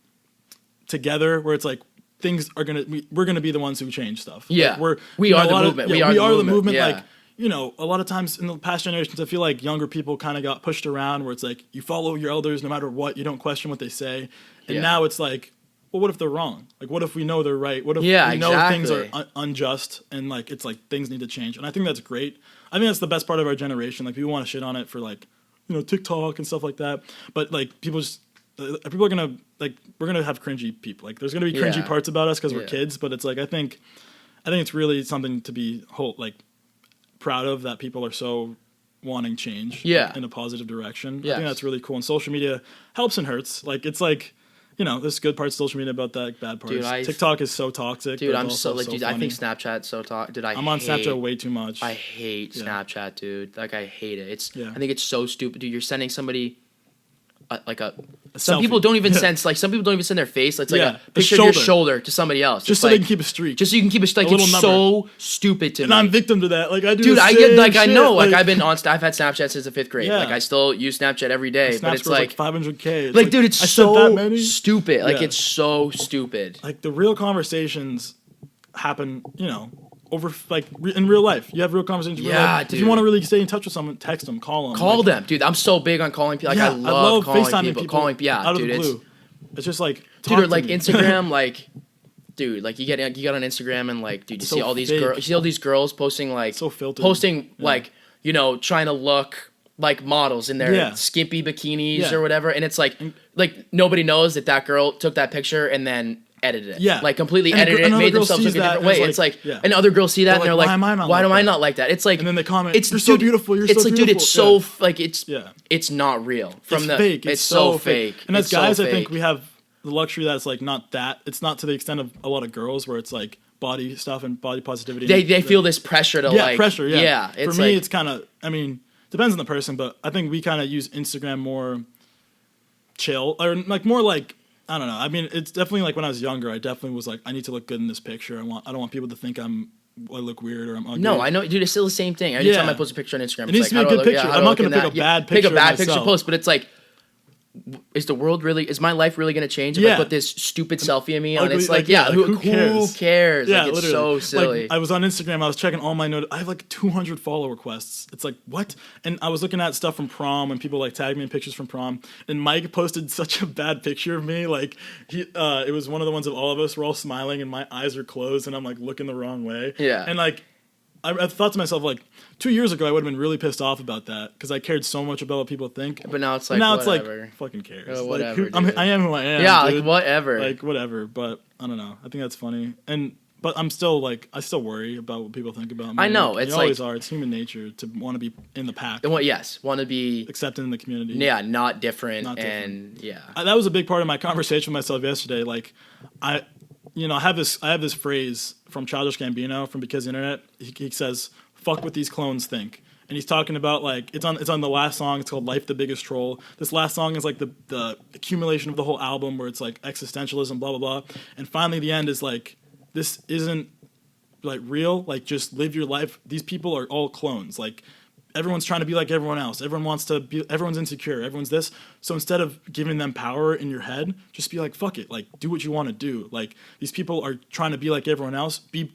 together, where it's like things are we're gonna be the ones who change stuff. Yeah, like we are the movement. We are the movement. Yeah. Like a lot of times in the past generations, I feel like younger people kind of got pushed around, where it's like you follow your elders no matter what. You don't question what they say. And now it's like, well, what if they're wrong? Like, what if we know they're right? What if we know things are unjust and like it's like things need to change? And I think that's great. I think that's the best part of our generation. Like people want to shit on it for like TikTok and stuff like that, but like people are gonna we're gonna have cringy people. Like there's gonna be cringy parts about us because we're kids, but it's like I think it's really something to be proud of, that people are so wanting change in a positive direction. I think that's really cool. And social media helps and hurts. Like it's like, there's good parts of social media about that, bad parts. Dude, TikTok is so toxic. Dude, I'm so like, dude, I think Snapchat's so toxic. Dude, I'm on Snapchat way too much. I hate Snapchat, dude. Like I hate it. I think it's so stupid, dude. You're sending somebody some people don't even send their face. It's like a picture of your shoulder to somebody else. Just so they can keep a streak. Just so you can keep a streak. Like, it's so stupid to me. And I'm victim to that. Like I do. Dude, I know. Like I've been on. I've had Snapchat since the 5th grade. Like I still use Snapchat every day. But it's like 500K. Like dude, it's so stupid. Like it's so stupid. Like the real conversations happen. Over in real life, you have real conversations. In real life. Dude. If you want to really stay in touch with someone, text them, call them. Call them, dude. I'm so big on calling people. Like I love calling FaceTiming people. Out of dude, the blue. It's just like dude, or like Instagram, like. Dude, like you get on Instagram and like, dude, you see all these girls. You see all these girls posting like, so filtered. Like, trying to look like models in their skimpy bikinis or whatever, and it's like nobody knows that girl took that picture and then edited it. Yeah. Like completely edited it, made themselves look a different way. It's like, and other girls see that and they're like, why do I not like that? It's like, and then they comment, you're so beautiful. It's like, dude, it's so like it's not real. It's fake. It's so fake. And as guys, I think we have the luxury that it's like not that. It's not to the extent of a lot of girls where it's like body stuff and body positivity. They feel this pressure to pressure. Yeah. It's for me, it's kind of. I mean, depends on the person, but I think we kind of use Instagram more. chill, or like more like, I don't know. I mean, it's definitely like when I was younger, I definitely was like, I need to look good in this picture. I don't want people to think I look weird or I'm ugly. No, I know, dude. It's still the same thing. Every time I post a picture on Instagram, it needs to be a good picture. I'm not going to pick a bad picture. Pick a bad picture post, but it's like, is my life really going to change if I put this stupid selfie of me on? It's like, who cares? Yeah, like, it's so silly. Like, I was on Instagram, I was checking all my I have like 200 follow requests. It's like, what? And I was looking at stuff from prom and people like tagged me in pictures from prom. And Mike posted such a bad picture of me. Like, it was one of the ones of all of us. We're all smiling and my eyes are closed and I'm like looking the wrong way. Yeah. And like, I thought to myself, like, 2 years ago, I would have been really pissed off about that because I cared so much about what people think. But now it's like, it's like, fucking cares. Whatever, like, I am who I am. Yeah, dude. like, whatever. Like, whatever. But I don't know. I think that's funny. But I'm still, like, I still worry about what people think about me. I know. Like, it's you always are. It's human nature to want to be in the pack. Want to be accepted in the community. Yeah, not different. And, that was a big part of my conversation with myself yesterday. Like, I have this phrase from Childish Gambino from Because the Internet. He says, fuck what these clones think. And he's talking about, like, it's on the last song. It's called Life the Biggest Troll. This last song is like the accumulation of the whole album where it's like existentialism, blah, blah, blah. And finally the end is like, this isn't like real. Like, just live your life. These people are all clones. Like, everyone's trying to be like everyone else. Everyone's insecure. Everyone's this. So instead of giving them power in your head, just be like, fuck it. Like, do what you want to do. Like, these people are trying to be like everyone else. Be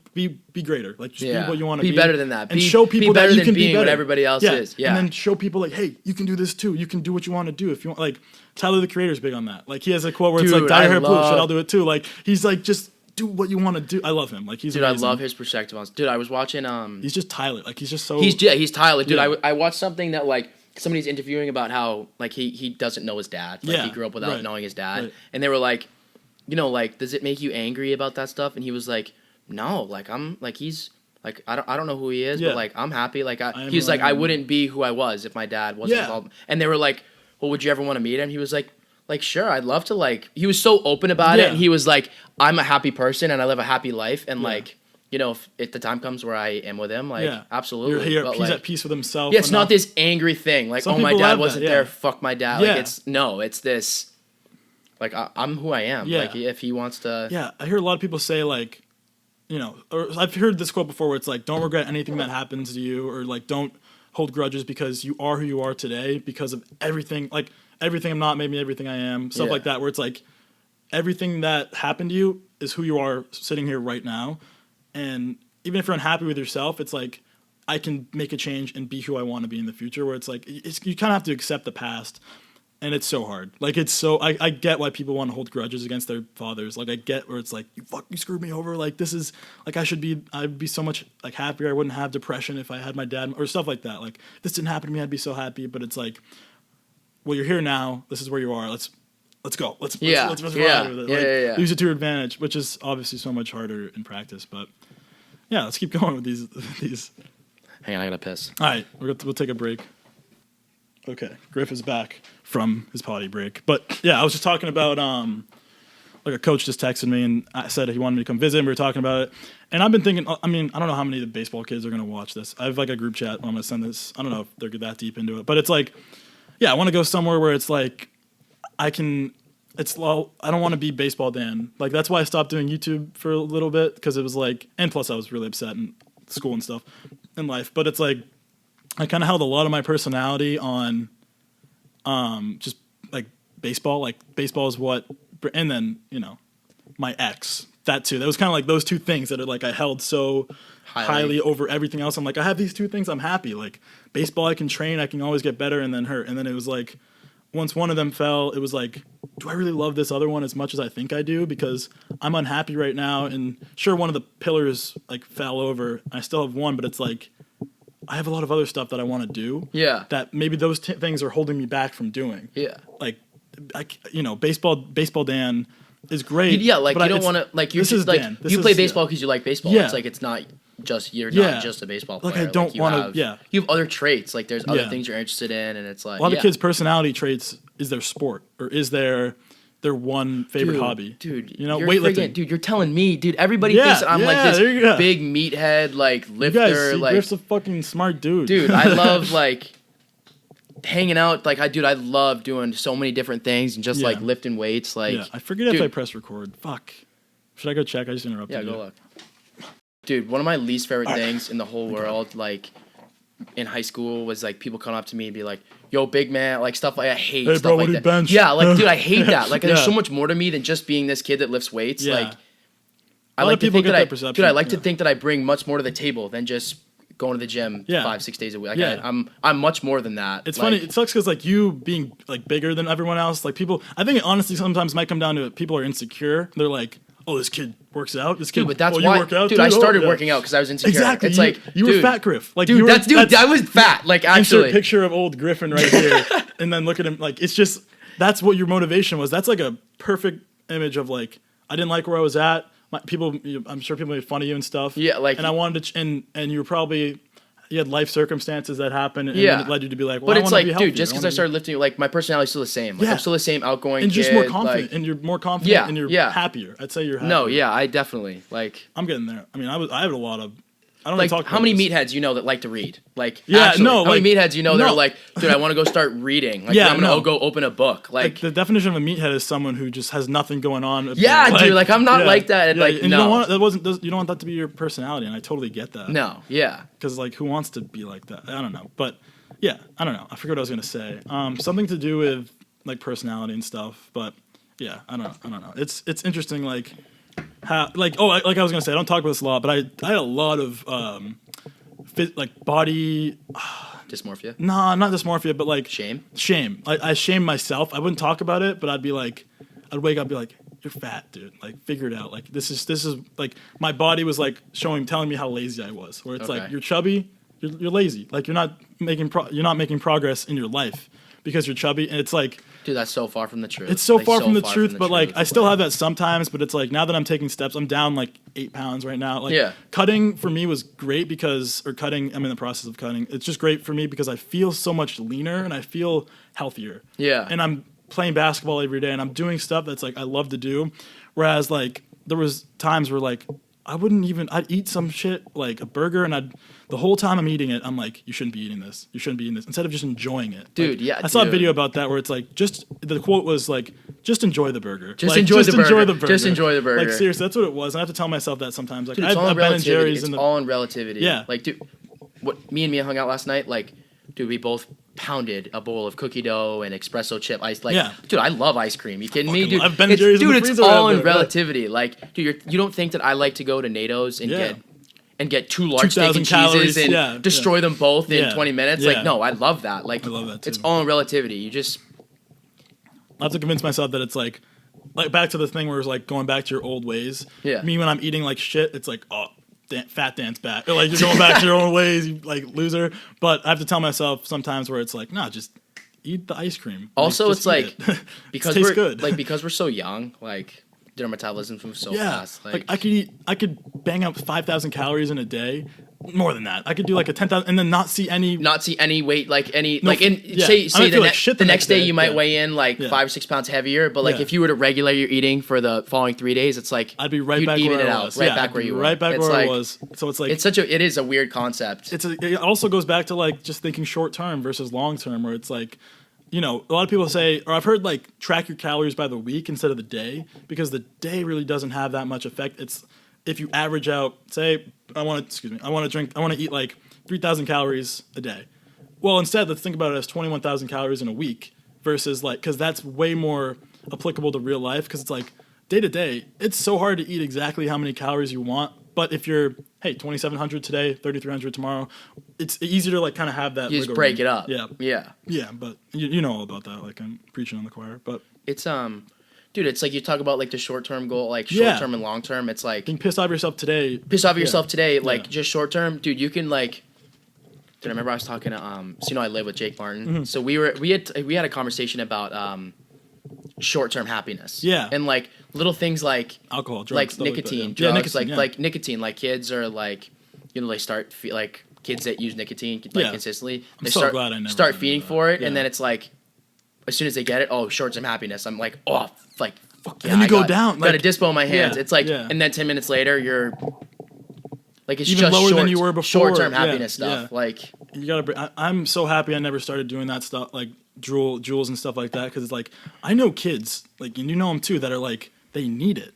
greater. Like, just be what you want to be. Be better than that. And show people that you can be better. What everybody else is. Yeah. And then show people like, hey, you can do this too. You can do what you want to do. If you want, like, Tyler the Creator's big on that. Like, he has a quote where it's like, dye your hair blue. Shit, I'll do it too. Like, he's like, just do what you want to do. I love him. Like, he's amazing. I love his perspective on. Dude, I was watching. He's just Tyler. Like, he's just so. He's Tyler. Dude, I watched something that like somebody's interviewing about how like he doesn't know his dad. Like, he grew up without knowing his dad, and they were like, like, does it make you angry about that stuff? And he was like, no, like, I'm like, he's like, I don't know who he is, but like, I'm happy. Like, he's like, I wouldn't be who I was if my dad wasn't involved. And they were like, well, would you ever want to meet him? He was like, sure, I'd love to, like, he was so open about it, and he was like, I'm a happy person, and I live a happy life, and, like, if the time comes where I am with him, like, absolutely. He's at peace with himself. Yeah, it's not this angry thing, like, Some my people dad have wasn't that, there, fuck my dad. Like, it's this, like, I'm who I am. Like, if he wants to. Yeah, I hear a lot of people say, like, or I've heard this quote before where it's like, don't regret anything that happens to you, or, like, don't hold grudges because you are who you are today because of everything, like, everything I'm not made me everything I am, stuff like that, where it's like everything that happened to you is who you are sitting here right now. And even if you're unhappy with yourself, it's like, I can make a change and be who I want to be in the future, where it's like, you kind of have to accept the past. And it's so hard. Like, it's so, I get why people want to hold grudges against their fathers. Like, I get where it's like, you screwed me over. Like, this is, like, I'd be so much, like, happier. I wouldn't have depression if I had my dad, or stuff like that. Like, this didn't happen to me, I'd be so happy. But it's like, well, you're here now. This is where you are. Let's go. Let's run with it. Like, use it to your advantage, which is obviously so much harder in practice. But yeah, let's keep going with these. Hang on, I gotta piss. All right, we'll take a break. Okay, Griff is back from his potty break. But yeah, I was just talking about like, a coach just texted me and I said he wanted me to come visit, and we were talking about it. And I've been thinking, I mean, I don't know how many of the baseball kids are gonna watch this. I have like a group chat. I'm gonna send this. I don't know if they're that deep into it, but it's like, yeah, I want to go somewhere where it's like, I don't want to be baseball Dan. Like, that's why I stopped doing YouTube for a little bit, because it was like, and plus I was really upset in school and stuff in life. But it's like, I kind of held a lot of my personality on just like baseball. Like, baseball is what, and then, my ex, that too. That was kind of like those two things that are like, I held so highly over everything else. I'm like, I have these two things, I'm happy. Like, baseball, I can train, I can always get better, and then hurt. And then it was like, once one of them fell, it was like, do I really love this other one as much as I think I do? Because I'm unhappy right now, and sure, one of the pillars like fell over. I still have one, but it's like, I have a lot of other stuff that I want to do. Yeah. That maybe those things are holding me back from doing. Yeah. Like, baseball Dan is great. Yeah, like, you don't want to, like, you're just, like, you play baseball because you like baseball. Yeah. It's like, it's not just, you're not just a baseball player. Like, I don't want to, you have other traits. Like, there's other things you're interested in, and it's like, a lot of kids' personality traits is their sport, or is their one favorite hobby. Dude, weightlifting. Dude, you're telling me, dude, everybody thinks I'm like this big meathead, like, lifter. Griff's a fucking smart dude. Dude, I love, like, hanging out. Like I love doing so many different things and just like lifting weights. Like, I forget if I press record. Fuck. Should I go check? I just interrupted you. Yeah, go look. Dude, one of my least favorite things in the whole world, like in high school, was like people come up to me and be like, "Yo, big man," like stuff like I hate hey, stuff bro, like what that. Bench? Yeah, like dude, I hate that. Like there's so much more to me than just being this kid that lifts weights. Like I like to think that I like to think that I bring much more to the table than just going to the gym 5-6 days a week. Like I'm much more than that. It's like, funny. It sucks because like you being like bigger than everyone else. Like people, I think it honestly sometimes might come down to people are insecure. They're like, oh, this kid works out. This kid, dude, but that's you why, work out, dude. I started working out because I was insecure. Exactly. It's like you were fat Griff. Like dude, I was fat. Like actually, insert picture of old Griffin right here, and then look at him. Like it's just that's what your motivation was. That's like a perfect image of like I didn't like where I was at. I'm sure people made fun of you and stuff. Yeah, like and I wanted to, and you were probably. You had life circumstances that happened, and then it led you to be like, well, but I it's want to like, be healthier. dude, just because I started lifting, like my personality's still the same. Like I'm still the same outgoing and kid, just more confident, like, and you're more confident, and you're happier. I'd say you're happier. No, yeah, I definitely like. I'm getting there. I mean, I have a lot of. I don't like talk how many this. meatheads you know that like to read? Like how many meatheads you know that are like, dude, I want to go start reading. Like I'm gonna go open a book. Like the definition of a meathead is someone who just has nothing going on. Yeah, dude. Like I'm not like that. Like and no, you don't want that to be your personality, and I totally get that. No, yeah. Because like who wants to be like that? I don't know, but yeah, I don't know. I forget what I was gonna say. Something to do with like personality and stuff, but yeah, I don't know. It's interesting like how like like I was gonna say I don't talk about this a lot, but I had a lot of like body dysmorphia. Nah, not dysmorphia, but like shame. I shame myself. I wouldn't talk about it, but I'd be like, I'd wake up and be like, you're fat, dude. Like figure it out. Like this is like my body was like telling me how lazy I was. Where it's like you're chubby, you're lazy. Like you're not making progress in your life because you're chubby, and it's like. Dude, that's so far from the truth. It's so far from the truth, but like I still have that sometimes. But it's like now that I'm taking steps, I'm down like 8 pounds right now. Like cutting for me was great I'm in the process of cutting. It's just great for me because I feel so much leaner and I feel healthier. Yeah. And I'm playing basketball every day and I'm doing stuff that's like I love to do. Whereas like there was times where like I'd eat some shit like a burger and the whole time I'm eating it, I'm like, you shouldn't be eating this. You shouldn't be eating this. Instead of just enjoying it. Dude, like, I saw a video about that where it's like, the quote was like, just enjoy the burger. Just enjoy the burger. Just enjoy the burger. Like seriously, that's what it was. And I have to tell myself that sometimes. Like dude, I've Ben and Jerry's it's all in relativity. Yeah. Like dude, what me and Mia hung out last night, like, dude, we both pounded a bowl of cookie dough and espresso chip ice. Like, dude, I love ice cream. You kidding me, dude? I've Ben and Jerry's it's all in relativity. Like, dude, you don't think that I like to go to NATO's and get 2 large steak and cheeses and destroy them both in 20 minutes? Like, no, I love that. Like, I love that too. It's all in relativity. You just I have to convince myself that it's like back to the thing where it's like going back to your old ways. Yeah. Me when I'm eating like shit, it's like, oh, fat dance back. Or like you're going back to your own ways, you like loser. But I have to tell myself sometimes where it's like, nah, just eat the ice cream. Also, like, it's like because it tastes we're good. like because we're so young, like their metabolism moves so fast. Like I could bang out 5,000 calories in a day. More than that, I could do like a 10,000 and then not see any weight, like any say the next day you might weigh in like 5 or 6 pounds heavier, but like if you were to regulate your eating for the following 3 days, it's like I'd be right back where I was. Back where you were. Right back where I was. So it's like it is a weird concept. It also goes back to like just thinking short term versus long term, where it's like, you know, a lot of people say, or I've heard like track your calories by the week instead of the day, because the day really doesn't have that much effect. It's if you average out, say, I want to eat like 3,000 calories a day. Well, instead, let's think about it as 21,000 calories in a week versus like, because that's way more applicable to real life. Because it's like day to day, it's so hard to eat exactly how many calories you want. But if you're, hey, 2,700 today, 3,300 tomorrow, it's easier to like kind of have that. You just break it up. Yeah. But you know all about that. Like I'm preaching on the choir, but it's Dude, it's like you talk about like the short term goal, like short term and long term. It's like being pissed off yourself today. Like just short term, dude. You can like. Dude, I remember I was talking to so you know I live with Jake Martin. Mm-hmm. So we had a conversation about short term happiness. Yeah. And like little things like alcohol, drugs, like nicotine, drugs, like nicotine. Like kids are like, you know, they start like kids that use nicotine consistently. I'm so glad I never start feeding for it, and then it's like. As soon as they get it, short term happiness. I'm like, fuck yeah. And then you go down. Got a dispo in my hands. It's like, and then 10 minutes later, you're Like it's even just lower than you were before. Short-term happiness stuff. Yeah. Like you gotta. I'm so happy I never started doing that stuff, like jewels and stuff like that, because it's like I know kids, like, and you know them too, that are like they need it.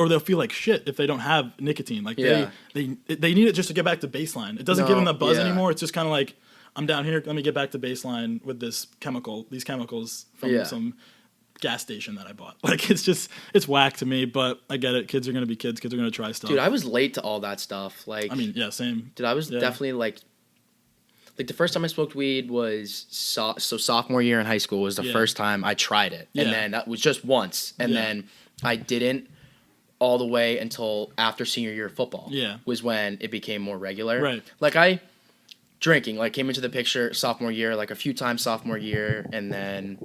Or they'll feel like shit if they don't have nicotine. Like they need it just to get back to baseline. It doesn't give them that buzz anymore. It's just kind of like, I'm down here. Let me get back to baseline with these chemicals from some gas station that I bought. Like it's whack to me, but I get it. Kids are gonna be kids. Kids are gonna try stuff. Dude, I was late to all that stuff. Like, I mean, yeah, same. Dude, I was definitely like the first time I smoked weed was sophomore year in high school was the first time I tried it, and then that was just once, and then I didn't all the way until after senior year of football. Yeah, was when it became more regular. Right, like drinking like came into the picture sophomore year, like a few times sophomore year, and then.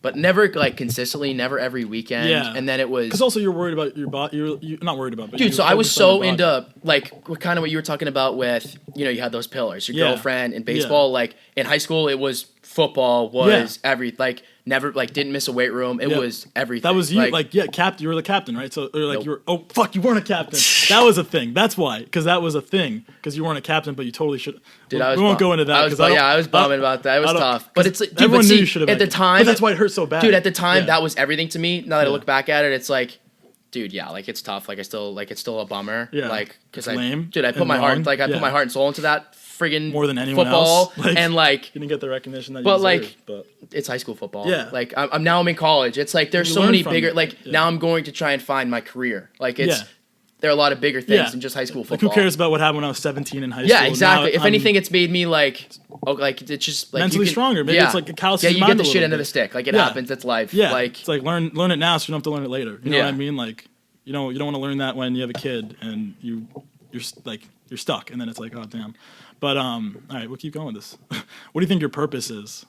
But never like consistently, never every weekend. Yeah. And then it was because also you're worried about your body. You're not worried about, but dude. So I was so into like kind of what you were talking about with you had those pillars, your girlfriend and baseball. Like in high school, it was football was never didn't miss a weight room. It was everything. That was you captain. You were the captain, right? So or like you were you weren't a captain. That was a thing. That's why because that was a thing because you weren't a captain, but you totally should. Dude, we won't go into that. I was bumming about that. It was tough, but it's like everyone knew you should have at the time. But that's why it hurt so bad, dude. At the time, that was everything to me. Now that I look back at it, it's like. Dude, yeah, like it's tough. Like it's still a bummer. Yeah, like because I put my heart, put my heart and soul into that friggin' more than anyone football, else. Like, and like you didn't get the recognition that you deserved, but it's high school football. Yeah, like I'm now in college. It's like there's so many bigger. Now I'm going to try and find my career. Like it's there are a lot of bigger things than just high school football. Like who cares about what happened when I was 17 in high school? Yeah, exactly. Now, if anything, it's made me it's just like mentally stronger. Maybe it's like a calcium. Yeah, you get the shit into the stick. Like it happens. It's life. Yeah, like it's like learn it now, so you don't have to learn it later. You know what I mean? Like. You don't want to learn that when you have a kid and you're stuck, and then it's like, oh damn. But all right, we'll keep going with this. What do you think your purpose is?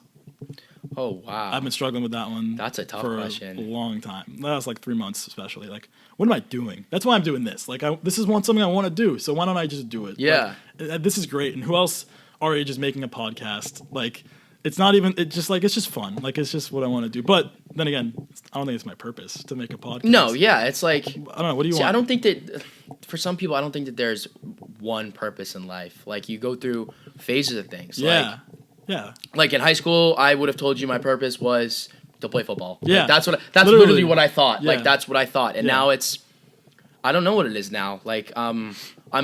Oh wow, I've been struggling with that one. That's a tough question. A long time. That was like 3 months, especially. Like, what am I doing? That's why I'm doing this. Like, this is something I want to do. So why don't I just do it? Yeah, this is great. And who else our age is making a podcast? Like. It's not even. It's just fun. Like it's just what I want to do. But then again, I don't think it's my purpose to make a podcast. No, yeah, it's like I don't know. What do you want? I don't think that for some people, I don't think that there's one purpose in life. Like you go through phases of things. Yeah, Like in high school, I would have told you my purpose was to play football. Yeah, like, that's literally what I thought. Yeah. Like that's what I thought, and now it's. I don't know what it is now. Like I'm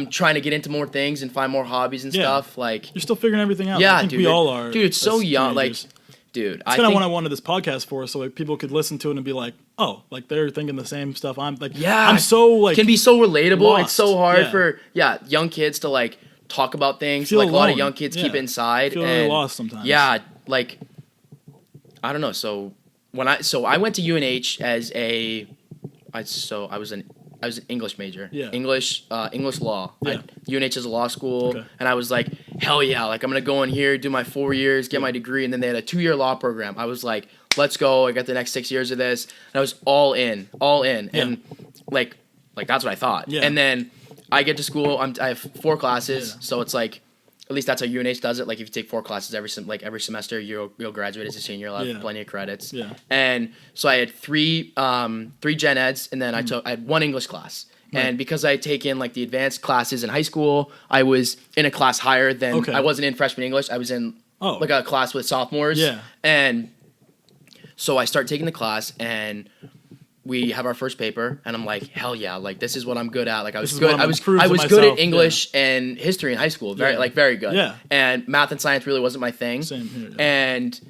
trying to get into more things and find more hobbies and stuff. Like you're still figuring everything out. Yeah, I think we all are. Dude, it's so young. Teenagers. Like, dude, it's kind of what I wanted this podcast for, so like people could listen to it and be like, oh, like they're thinking the same stuff. I'm like, I'm so like can be so relatable. Lost. It's so hard for young kids to like talk about things. Like alone. A lot of young kids keep it inside. Feel really lost sometimes. Yeah, like I don't know. So I went to UNH as I was an English major. Yeah. English law. Yeah. UNH is a law school. Okay. And I was like, hell yeah. Like, I'm going to go in here, do my 4 years, get my degree. And then they had a 2-year law program. I was like, let's go. I got the next 6 years of this. And I was all in. Yeah. And like that's what I thought. Yeah. And then I get to school. I have 4 classes. Yeah. So it's like, at least that's how UNH does it. Like if you take 4 classes every semester, you'll graduate as a senior. You'll have plenty of credits. Yeah. And so I had 3 gen eds, and then I had 1 English class. Right. And because I had taken like the advanced classes in high school, I was in a class higher than I wasn't in freshman English. I was in like a class with sophomores. Yeah. And so I start taking the class, and we have our first paper, and I'm like, hell yeah, like this is what I'm good at. Like I was good. I was good at English and history in high school. Very good. Yeah. And math and science really wasn't my thing. Same here. Yeah. And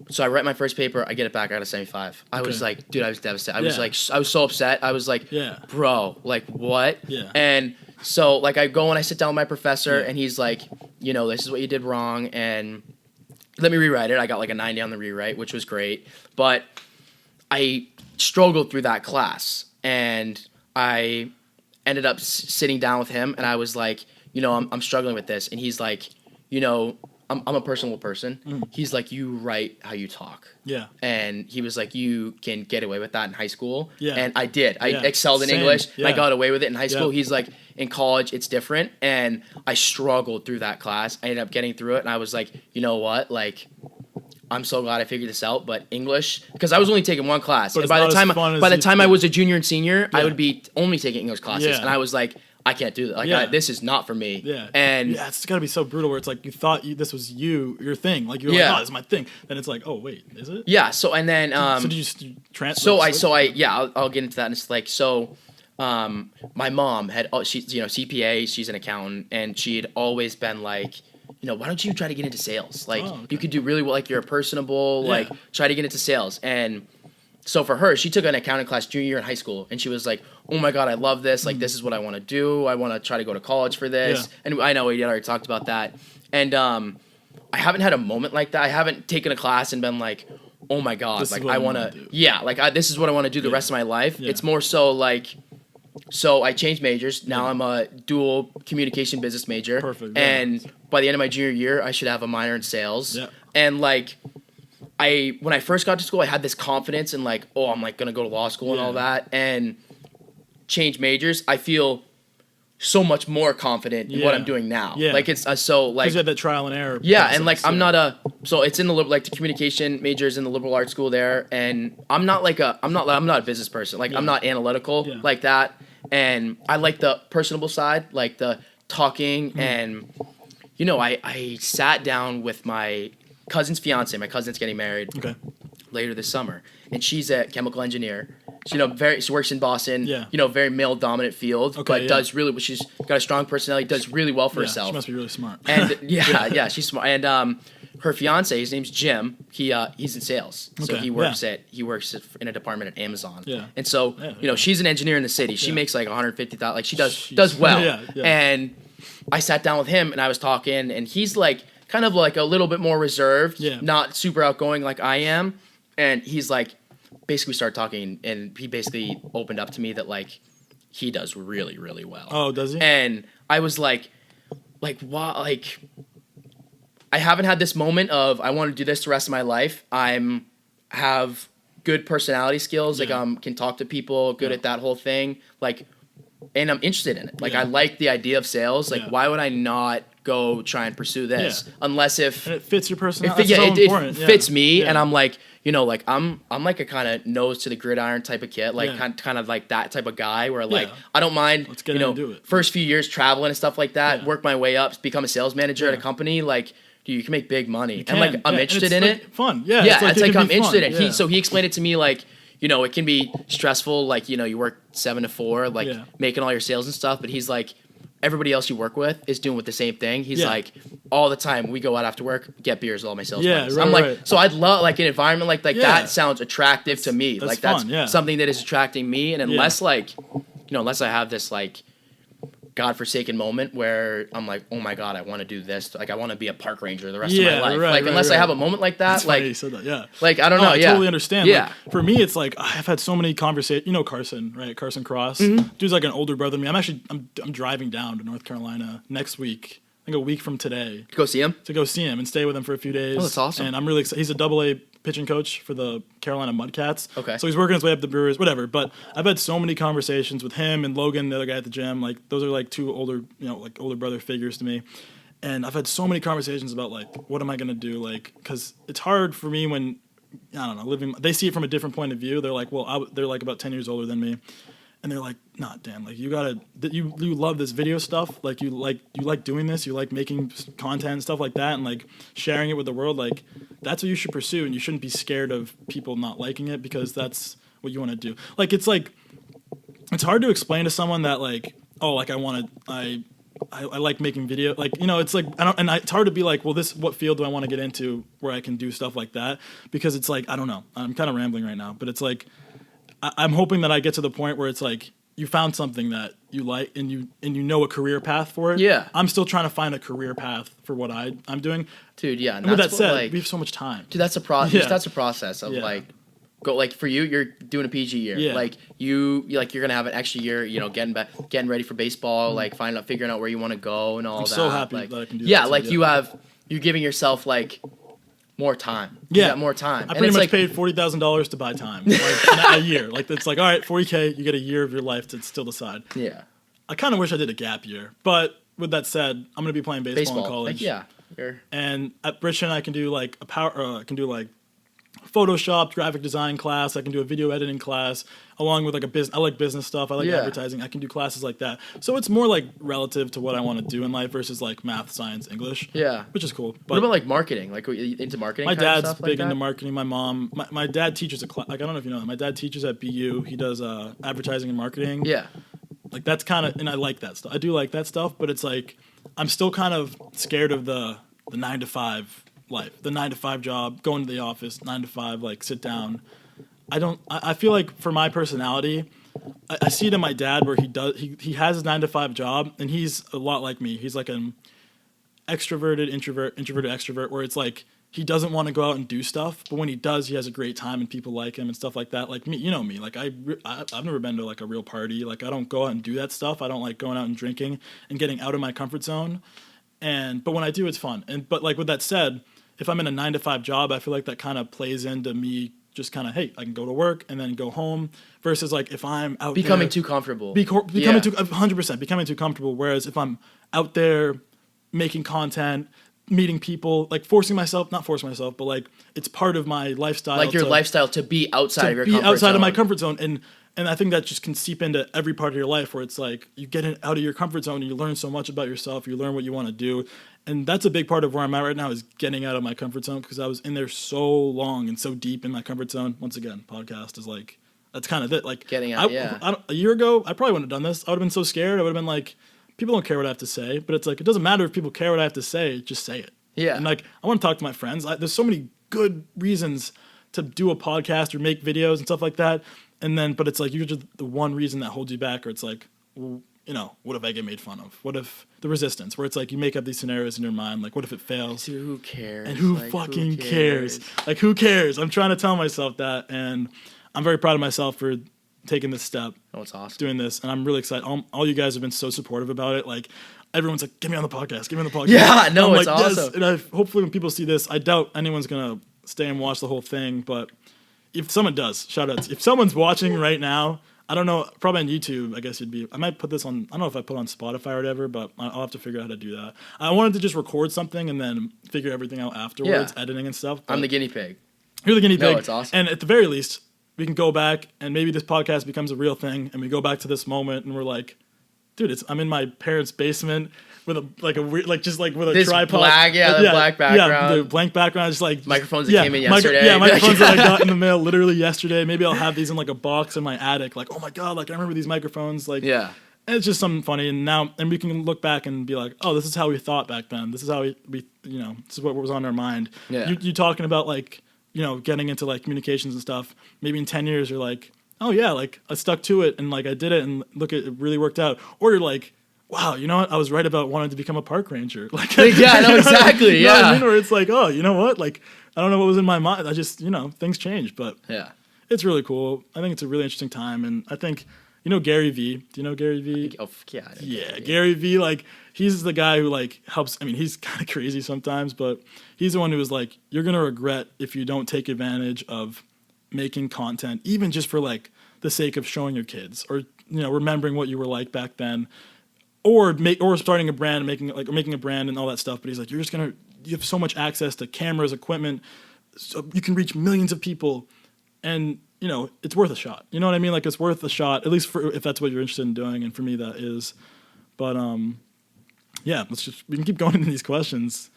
so I write my first paper. I get it back. I got a 75. I was like, dude, I was devastated. I was so upset. I was like, bro, like what? Yeah. And so like I go and I sit down with my professor, and he's like, this is what you did wrong, and let me rewrite it. I got like a 90 on the rewrite, which was great, but I struggled through that class, and I ended up sitting down with him, and I was like, I'm struggling with this, and he's like, I'm a personal person. He's like, you write how you talk. Yeah. And he was like, you can get away with that in high school. Yeah. And I did. I excelled in English. Yeah. I got away with it in high school. He's like, in college, it's different. And I struggled through that class. I ended up getting through it, and I was like, you know what? Like, I'm so glad I figured this out. But English, because I was only taking 1 class. And by the time I was a junior and senior, I would be only taking English classes. Yeah. And I was like, I can't do that. Like, Yeah. this is not for me. Yeah. And yeah, it's got to be so brutal where it's like you thought this was your thing. Like, you're Yeah. like, oh, this is my thing. Then it's like, oh, wait, is it? yeah. So, and then, So did you just transfer? yeah, I'll get into that. And it's like, so, my mom had, she's, CPA, she's an accountant, and she had always been like, why don't you try to get into sales? Like, you could do really well. Like, you're personable, like, try to get into sales. And so for her, she took an accounting class junior year in high school, and she was like, oh my God, I love this. Like, this is what I want to do. I want to try to go to college for this. Yeah. And I know we already talked about that. And I haven't had a moment like that. I haven't taken a class and been like, oh my God, This is like, what I I want wanna to, do. yeah, like, this is what I want to do the rest of my life. Yeah. It's more so like, so I changed majors. Now I'm a dual communication business major. Perfect, yeah. And by the end of my junior year, I should have a minor in sales. Yeah. And like, when I first got to school, I had this confidence in like, oh, I'm like gonna go to law school and all that, and change majors. I feel so much more confident in what I'm doing now. Yeah. Like, it's so like, Because you had that trial and error. yeah, process, and like I'm not so it's in the like the communication majors in the liberal arts school there, and I'm not a business person. Like, I'm not analytical like that, and I like the personable side, like the talking, and I sat down with my cousin's fiance. My cousin's getting married later this summer, and she's a chemical engineer. She, she works in Boston. Yeah. Very male dominant field, but does really. She's got a strong personality. Does really well for herself. She must be really smart. And yeah, she's smart. And her fiance, his name's Jim. He's in sales, so he works in a department at Amazon. Yeah. And so she's an engineer in the city. She makes like 150,000. Like, she does well. Yeah. And I sat down with him and I was talking, and he's like kind of like a little bit more reserved, not super outgoing like I am. And he's like, basically started talking, and he basically opened up to me that like he does really, really well. Oh, does he? And I was like, wow, like I haven't had this moment of I want to do this the rest of my life. Have good personality skills, like can talk to people, good at that whole thing, like, and I'm interested in it. Like, I like the idea of sales. Like, why would I not go try and pursue this unless if and it fits your personality? It fits me, and I'm like, like I'm like a kind of nose to the gridiron type of kid, like kind of like that type of guy where like I don't mind, let's get in and do it. First few years traveling and stuff like that, work my way up, become a sales manager at a company, like, dude, you can make big money, and like I'm interested in it. Fun, it's like I'm interested in it. Yeah. He explained it to me like, it can be stressful, like, you work 7 to 4, like making all your sales and stuff, but he's like, everybody else you work with is doing with the same thing. He's like, all the time we go out after work, get beers with all my sales buddies. I'm like, so I'd love like an environment like that sounds attractive to me. That's like fun, that's something that is attracting me. And unless like, unless I have this like godforsaken moment where I'm like, oh my God, I want to do this. Like, I want to be a park ranger the rest of my life. Unless I have a moment like that, that's like, funny you said that, like, I don't know. I totally understand. Yeah. Like, for me, it's like, I've had so many conversations, Carson, right? Carson Cross. Dude's like an older brother than me. I'm driving down to North Carolina next week. I think a week from today. Go see him? To go see him and stay with him for a few days. Oh, that's awesome. And I'm really excited. He's a AA pitching coach for the Carolina Mudcats. Okay. So he's working his way up the Brewers, whatever. But I've had so many conversations with him and Logan, the other guy at the gym. Like, those are like two older, like older brother figures to me. And I've had so many conversations about like, what am I going to do? Like, because it's hard for me when, I don't know, they see it from a different point of view. They're like, well, they're like about 10 years older than me. And they're like, nah, Dan, like you love this video stuff. Like you like doing this. You like making content and stuff like that, and like sharing it with the world. Like that's what you should pursue, and you shouldn't be scared of people not liking it because that's what you want to do. Like it's hard to explain to someone that like, oh, like I like making video. Like, it's like it's hard to be like, well, what field do I want to get into where I can do stuff like that? Because it's like, I don't know. I'm kind of rambling right now, but it's like I'm hoping that I get to the point where it's like you found something that you like and you know a career path for it. Yeah. I'm still trying to find a career path for what I'm doing. Dude, yeah. And with that said, we have so much time. Dude, that's a process. That's a process of like, go like for you, you're doing a PG year. Yeah. Like you're gonna have an extra year, getting ready for baseball, like figuring out where you want to go and all that. I'm so happy like, that I can do that. Yeah, like you're giving yourself like more time. You got more time. I pretty much paid $40,000 to buy time, like a year. Like it's like, all right, $40K, you get a year of your life to still decide. Yeah. I kind of wish I did a gap year, but with that said, I'm gonna be playing baseball in college. Like, yeah. And at Richmond, I can do like Photoshop, graphic design class. I can do a video editing class along with like a business. I like business stuff. I like advertising. I can do classes like that. So it's more like relative to what I want to do in life versus like math, science, English. Yeah. Which is cool. But what about like marketing? Like into marketing? My kind of dad's stuff big like into that? marketing. My mom, my dad teaches a class. Like, I don't know if you know that. My dad teaches at BU. He does advertising and marketing. Yeah. Like that's kind of, and I like that stuff. I do like that stuff, but it's like, I'm still kind of scared of the 9 to 5 life, the 9 to 5 job, going to the office, 9 to 5, like sit down. I feel like for my personality, I see it in my dad where he has his 9 to 5 job and he's a lot like me. He's like an extroverted, introverted extrovert where it's like, he doesn't want to go out and do stuff, but when he does, he has a great time and people like him and stuff like that. Like me, you know me, like I've never been to like a real party. Like I don't go out and do that stuff. I don't like going out and drinking and getting out of my comfort zone. But when I do, it's fun. But like with that said, if I'm in a 9 to 5 job, I feel like that kind of plays into me just kind of, hey, I can go to work and then go home versus like if I'm out Becoming there, too comfortable. becoming too 100% becoming too comfortable. Whereas if I'm out there making content, meeting people, like not forcing myself, but like it's part of my lifestyle. Like your lifestyle to be outside of your comfort zone. Outside of my comfort zone. And I think that just can seep into every part of your life where it's like you get out of your comfort zone and you learn so much about yourself. You learn what you want to do. And that's a big part of where I'm at right now is getting out of my comfort zone because I was in there so long and so deep in my comfort zone. Once again, podcast is like, that's kind of it. Like getting out, a year ago, I probably wouldn't have done this. I would have been so scared. I would have been like, people don't care what I have to say. But it's like, it doesn't matter if people care what I have to say. Just say it. Yeah. And like, I want to talk to my friends. There's so many good reasons to do a podcast or make videos and stuff like that. And then, but it's like, you're just the one reason that holds you back, or it's like, well, you know, what if I get made fun of? What if the resistance, where it's like you make up these scenarios in your mind, like, what if it fails? Dude, who cares? And who fucking cares? Like, who cares? I'm trying to tell myself that, and I'm very proud of myself for taking this step. Oh, it's awesome. Doing this, and I'm really excited. All you guys have been so supportive about it. Like, everyone's like, get me on the podcast, get me on the podcast. Yeah, no, I'm it's like, awesome. Yes. And hopefully when people see this, I doubt anyone's going to stay and watch the whole thing, but if someone does, shout outs. If someone's watching right now, I don't know, probably on YouTube, I guess I might put this on, I don't know if I put on Spotify or whatever, but I'll have to figure out how to do that. I wanted to just record something and then figure everything out afterwards, editing and stuff. I'm the guinea pig. You're the guinea pig. No, it's awesome. And at the very least, we can go back and maybe this podcast becomes a real thing and we go back to this moment and we're like, dude, I'm in my parents' basement with a weird, like just like with a this tripod. Black, the black background. Yeah, the blank background. Just like microphones that came in yesterday. Microphones that I got in the mail literally yesterday. Maybe I'll have these in like a box in my attic. Like, oh my god, like I remember these microphones. Like, yeah. And it's just something funny. And we can look back and be like, oh, this is how we thought back then. This is how we this is what was on our mind. Yeah. You talking about like, getting into like communications and stuff. Maybe in 10 years you're like, oh yeah, like I stuck to it and like I did it and look, it really worked out. Or you're like, wow, you know what? I was right about wanting to become a park ranger. Like, yeah, no, exactly. You know what yeah. I mean? Or it's like, oh, you know what? Like, I don't know what was in my mind. I just, things change, but yeah, it's really cool. I think it's a really interesting time. And I think, Gary Vee. Do you know Gary Vee? Oh, yeah. Yeah, Gary Vee, like, he's the guy who, like, helps. I mean, he's kind of crazy sometimes, but he's the one who was like, you're going to regret if you don't take advantage of making content, even just for, like, the sake of showing your kids or, remembering what you were like back then. Or starting a brand and making a brand and all that stuff. But he's like, you have so much access to cameras, equipment, so you can reach millions of people, and it's worth a shot. You know what I mean? Like it's worth a shot, at least if that's what you're interested in doing. And for me, that is. But yeah, we can keep going into these questions.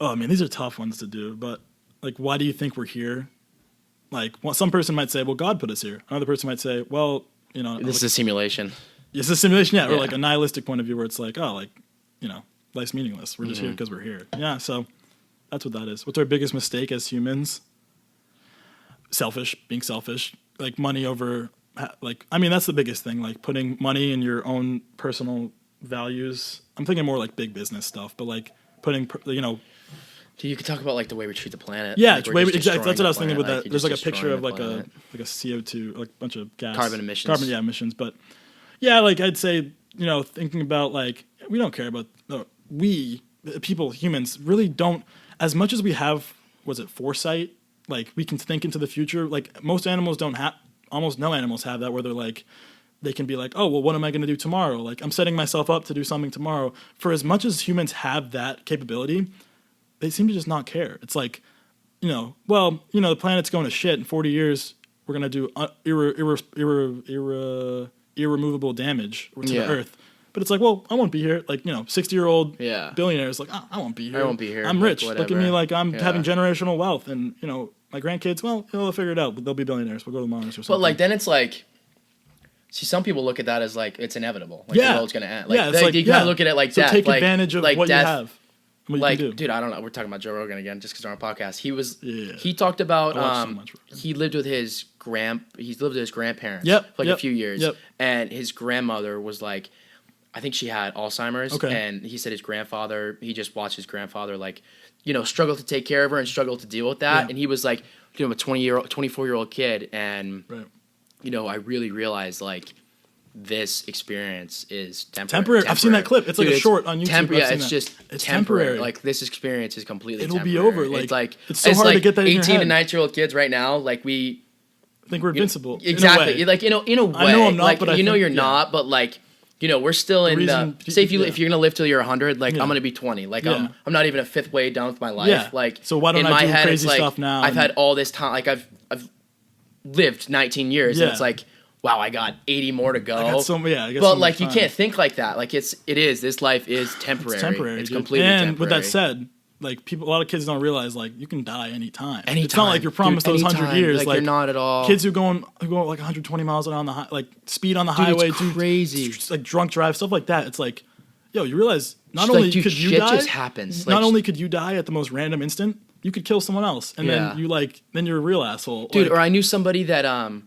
Oh, I mean, these are tough ones to do. But like, why do you think we're here? Like, some person might say, well, God put us here. Another person might say, well, this is a simulation. It's a simulation, yeah, or like a nihilistic point of view where it's like, oh, like, life's meaningless. We're just here because we're here. Yeah, so that's what that is. What's our biggest mistake as humans? Being selfish. Like money over, that's the biggest thing. Like putting money in your own personal values. I'm thinking more like big business stuff, but like putting, You could talk about like the way we treat the planet. Yeah, like, exactly. That's what I was thinking with like, that. There's like a picture of like a CO2, like a bunch of gas. Carbon emissions. Emissions. But yeah, like I'd say, thinking about like, we don't care about, humans really don't, as much as we have, foresight, like we can think into the future, like most animals don't have, almost no animals have that where they're like, they can be like, oh, well, what am I going to do tomorrow? Like I'm setting myself up to do something tomorrow. For as much as humans have that capability, they seem to just not care. It's like, the planet's going to shit in 40 years. We're gonna do irremovable damage to the Earth. But it's like, well, I won't be here. Like, 60-year-old billionaires, like, I won't be here. I won't be here. I'm rich. Like, look at me, like I'm having generational wealth, and my grandkids, well, they'll figure it out. They'll be billionaires. We'll go to Mars or something. But like, then it's like, see, some people look at that as like it's inevitable. Like the world's gonna end. Like, you kind of look at it like death. Take advantage of like what death, you have. What like, you can do. dude, I don't know. We're talking about Joe Rogan again, just because on our podcast. He talked about he lived with his grandparents for like a few years, and his grandmother was like, I think she had Alzheimer's, and he said he just watched his grandfather like, struggle to take care of her and struggle to deal with that, and he was like, I'm a 24-year-old kid, and I really realized like this experience is temporary. I've seen that clip. It's like a short on YouTube. It's temporary. Like this experience is completely It'll temporary. be over. It's so it's hard like to get that in your head. 18 to 19-year-old kids right now, like we think we're invincible. Exactly. In a way. Like in a way. I know I'm not, like, but you're not, but like we're still in the say if you're gonna live till you're 100, like I'm gonna be 20. Like I'm not even a fifth way done with my life. Yeah. Like so why don't in I my do head, crazy it's like, stuff now? I've had all this time. Like I've lived 19 years, and it's like, wow, I got 80 more to go. I guess but like you can't think like that. Like this life is temporary. It's temporary. It's completely temporary. And with that said, like a lot of kids don't realize like you can die anytime. It's not like you're promised those 100 years. Like you're not at all. Kids who go like 120 miles on the speed on the highway, it's crazy. Like drunk drive, stuff like that. It's like, you realize not only could you die, just happens. Not only could you die at the most random instant, you could kill someone else, and then you're a real asshole, dude. Or I knew somebody that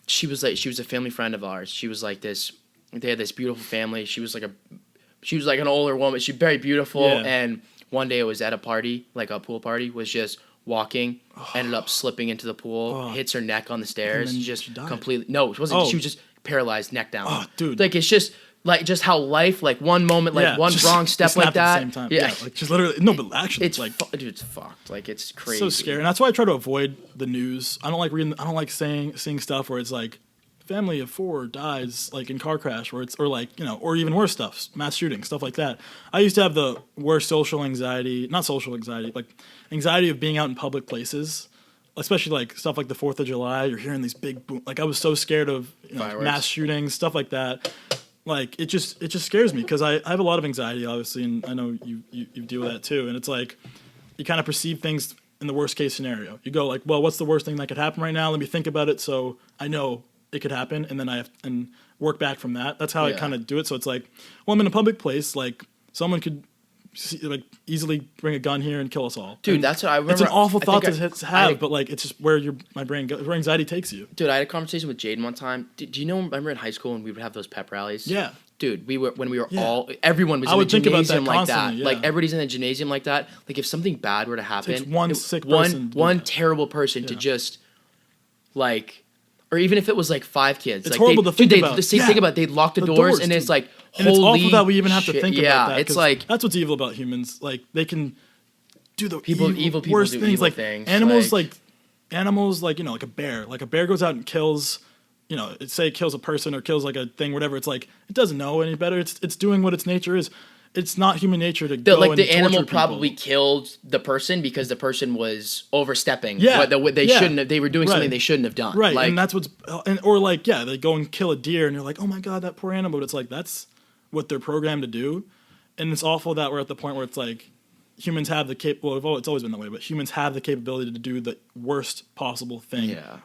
she was a family friend of ours. She was like this. They had this beautiful family. She was like an older woman. She's very beautiful. And one day it was at a party, like a pool party, was just walking, ended up slipping into the pool, hits her neck on the stairs, just completely. No, it wasn't. She was just paralyzed, neck down. Oh, dude. Like it's just. Like just how life, like one moment, like one wrong step like that. At the same time. Yeah, like just literally. No, but actually, it's like, dude, it's fucked. Like it's crazy. So scary, and that's why I try to avoid the news. I don't like reading. I don't like seeing stuff where it's like, family of 4 dies like in car crash, or or even worse stuff, mass shooting, stuff like that. I used to have the worst not social anxiety, like anxiety of being out in public places. Especially like stuff like the 4th of July. You're hearing these big boom. Like I was so scared of mass shootings, stuff like that. Like it just scares me because I have a lot of anxiety, obviously, and I know you deal with that too. And it's like you kind of perceive things in the worst case scenario. You go like, well, what's the worst thing that could happen right now? Let me think about it so I know it could happen, and then I have and work back from that. That's how I kind of do it. So it's like, well, I'm in a public place, like someone could easily bring a gun here and kill us all. Dude, and that's what I remember. It's an awful thought to have, but like it's just where my brain goes, where anxiety takes you. Dude, I had a conversation with Jaden one time. Do you remember in high school when we would have those pep rallies? Yeah. Dude, everyone was in the gymnasium like that. Yeah. Like everybody's in the gymnasium like that. Like if something bad were to happen, it takes one sick person, one terrible person to just like, or even if it was like 5 kids. It's like horrible to think about. Think about they'd lock the doors and it's like, and it's awful that we even have to think about that. It's like that's what's evil about humans. Like they can do the evil people worst do things. Evil like things. Animals, like like a bear. Like a bear goes out and kills. Say it kills a person or kills like a thing, whatever. It's like it doesn't know any better. It's doing what its nature is. It's not human nature to go and the animal torture probably people. Killed the person because the person was overstepping. Yeah, they shouldn't have. They were doing something they shouldn't have done. Right, like, and that's they go and kill a deer, and you're like, oh my god, that poor animal. But it's like that's what they're programmed to do, and it's awful that we're at the point where it's like humans have the it's always been that way, but humans have the capability to do the worst possible thing. Yeah.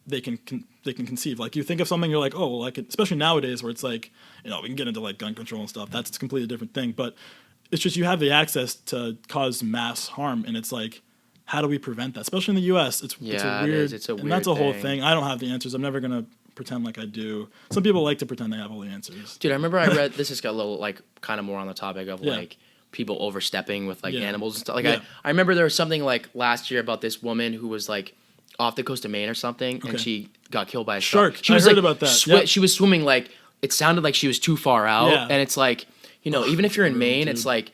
They can conceive. Like you think of something, you're like, oh, well, especially nowadays where it's like, we can get into like gun control and stuff. That's a completely different thing. But it's just you have the access to cause mass harm, and it's like, how do we prevent that? Especially in the U.S., it's a weird, and that's a whole thing. I don't have the answers. I'm never gonna pretend like I do. Some people like to pretend they have all the answers. Dude, I remember I read this has got a little like kind of more on the topic of like people overstepping with like animals and stuff. Like I remember there was something like last year about this woman who was like off the coast of Maine or something, and she got killed by a shark. She was heard about that. She was swimming like it sounded like she was too far out, and it's like even if you're in Maine, it's like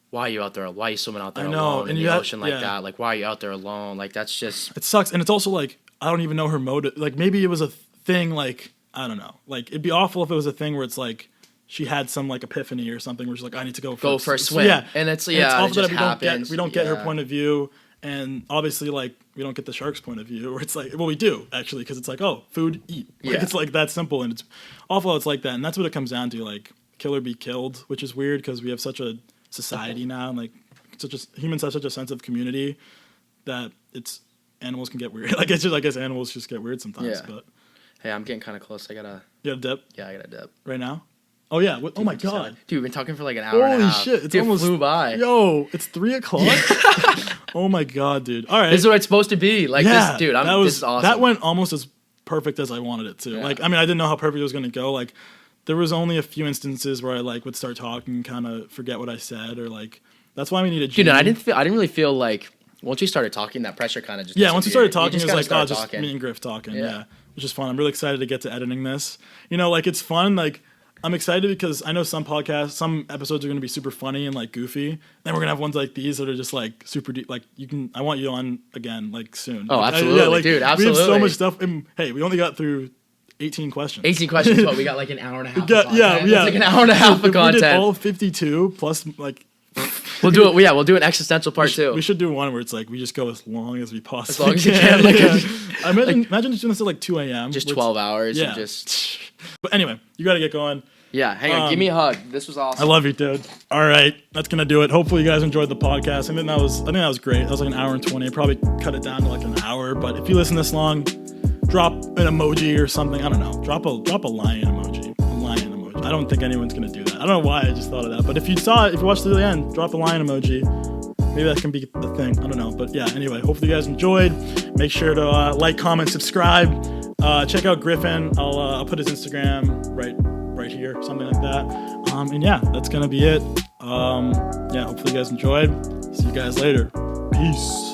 why are you out there? Why are you swimming out there alone in the ocean like that? Like why are you out there alone? Like that's just it sucks, and it's also like I don't even know her motive. Like maybe it was a thing. Like I don't know. Like it'd be awful if it was a thing where it's like she had some like epiphany or something where she's like I need to go for a swim. Yeah, and it's awful it that we don't get her point of view. And obviously, like, we don't get the shark's point of view, where it's like, well, we do, actually, because it's like, oh, food, eat. Like, Yeah. it's like that simple, and it's awful it's like that. And that's what it comes down to, like, kill or be killed, which is weird because we have such a society now, and, like, humans have such a sense of community that animals can get weird. Like, it's just, I guess animals just get weird sometimes, Yeah. but. Hey, I'm getting kind of close. I gotta. You got a dip? Yeah, I got a dip. Right now? Oh, yeah. What, oh, my Dude, God. Dude, we've been talking for like an hour and a Holy half. shit. It's Dude, almost flew by. Yo, it's 3 o'clock? Oh, my God, dude. All right. This is what it's supposed to be. Like, yeah, this, dude, this is awesome. That went almost as perfect as I wanted it to. Yeah. Like, I mean, I didn't know how perfect it was going to go. Like, there was only a few instances where I, like, would start talking and kind of forget what I said, or, like, that's why we need a Dude, genie. I didn't really feel like, once you started talking, that pressure kind of just Yeah, once we started talking, it was like, started just talking. me and Griff talking. Yeah. Yeah, which is fun. I'm really excited to get to editing this. You know, like, it's fun. Like, I'm excited because I know some episodes are going to be super funny and, like, goofy. Then we're going to have ones like these that are just, like, super deep. Like, I want you on again, like, soon. Oh, like, absolutely, dude, absolutely. We have so much stuff. And, hey, we only got through 18 questions. 18 questions, but we got like an hour and a half. Yeah. It's like an hour and a half of If content. we did all 52 plus, like, We'll do it. Yeah, we'll do an existential part two. we should do one where it's like we just go as long as we possibly long as you can, like, yeah. Imagine just doing this at like 2 a.m. Just 12 hours. Yeah. And just. But anyway, you got to get going. Yeah, hang on. Give me a hug. This was awesome. I love you, dude. All right, that's gonna do it. Hopefully, you guys enjoyed the podcast. I think that was great. That was like an hour and 20. Probably cut it down to like an hour. But if you listen this long, drop an emoji or something. I don't know. Drop a lion emoji. A lion emoji. I don't think anyone's gonna do that. I don't know why I just thought of that. But if you watched to the end, drop a lion emoji. Maybe that can be the thing. I don't know. But yeah, anyway, hopefully you guys enjoyed. Make sure to like, comment, subscribe. Check out Griffin. I'll put his Instagram right here, something like that. And yeah, that's gonna be it. Yeah, hopefully you guys enjoyed. See you guys later. Peace.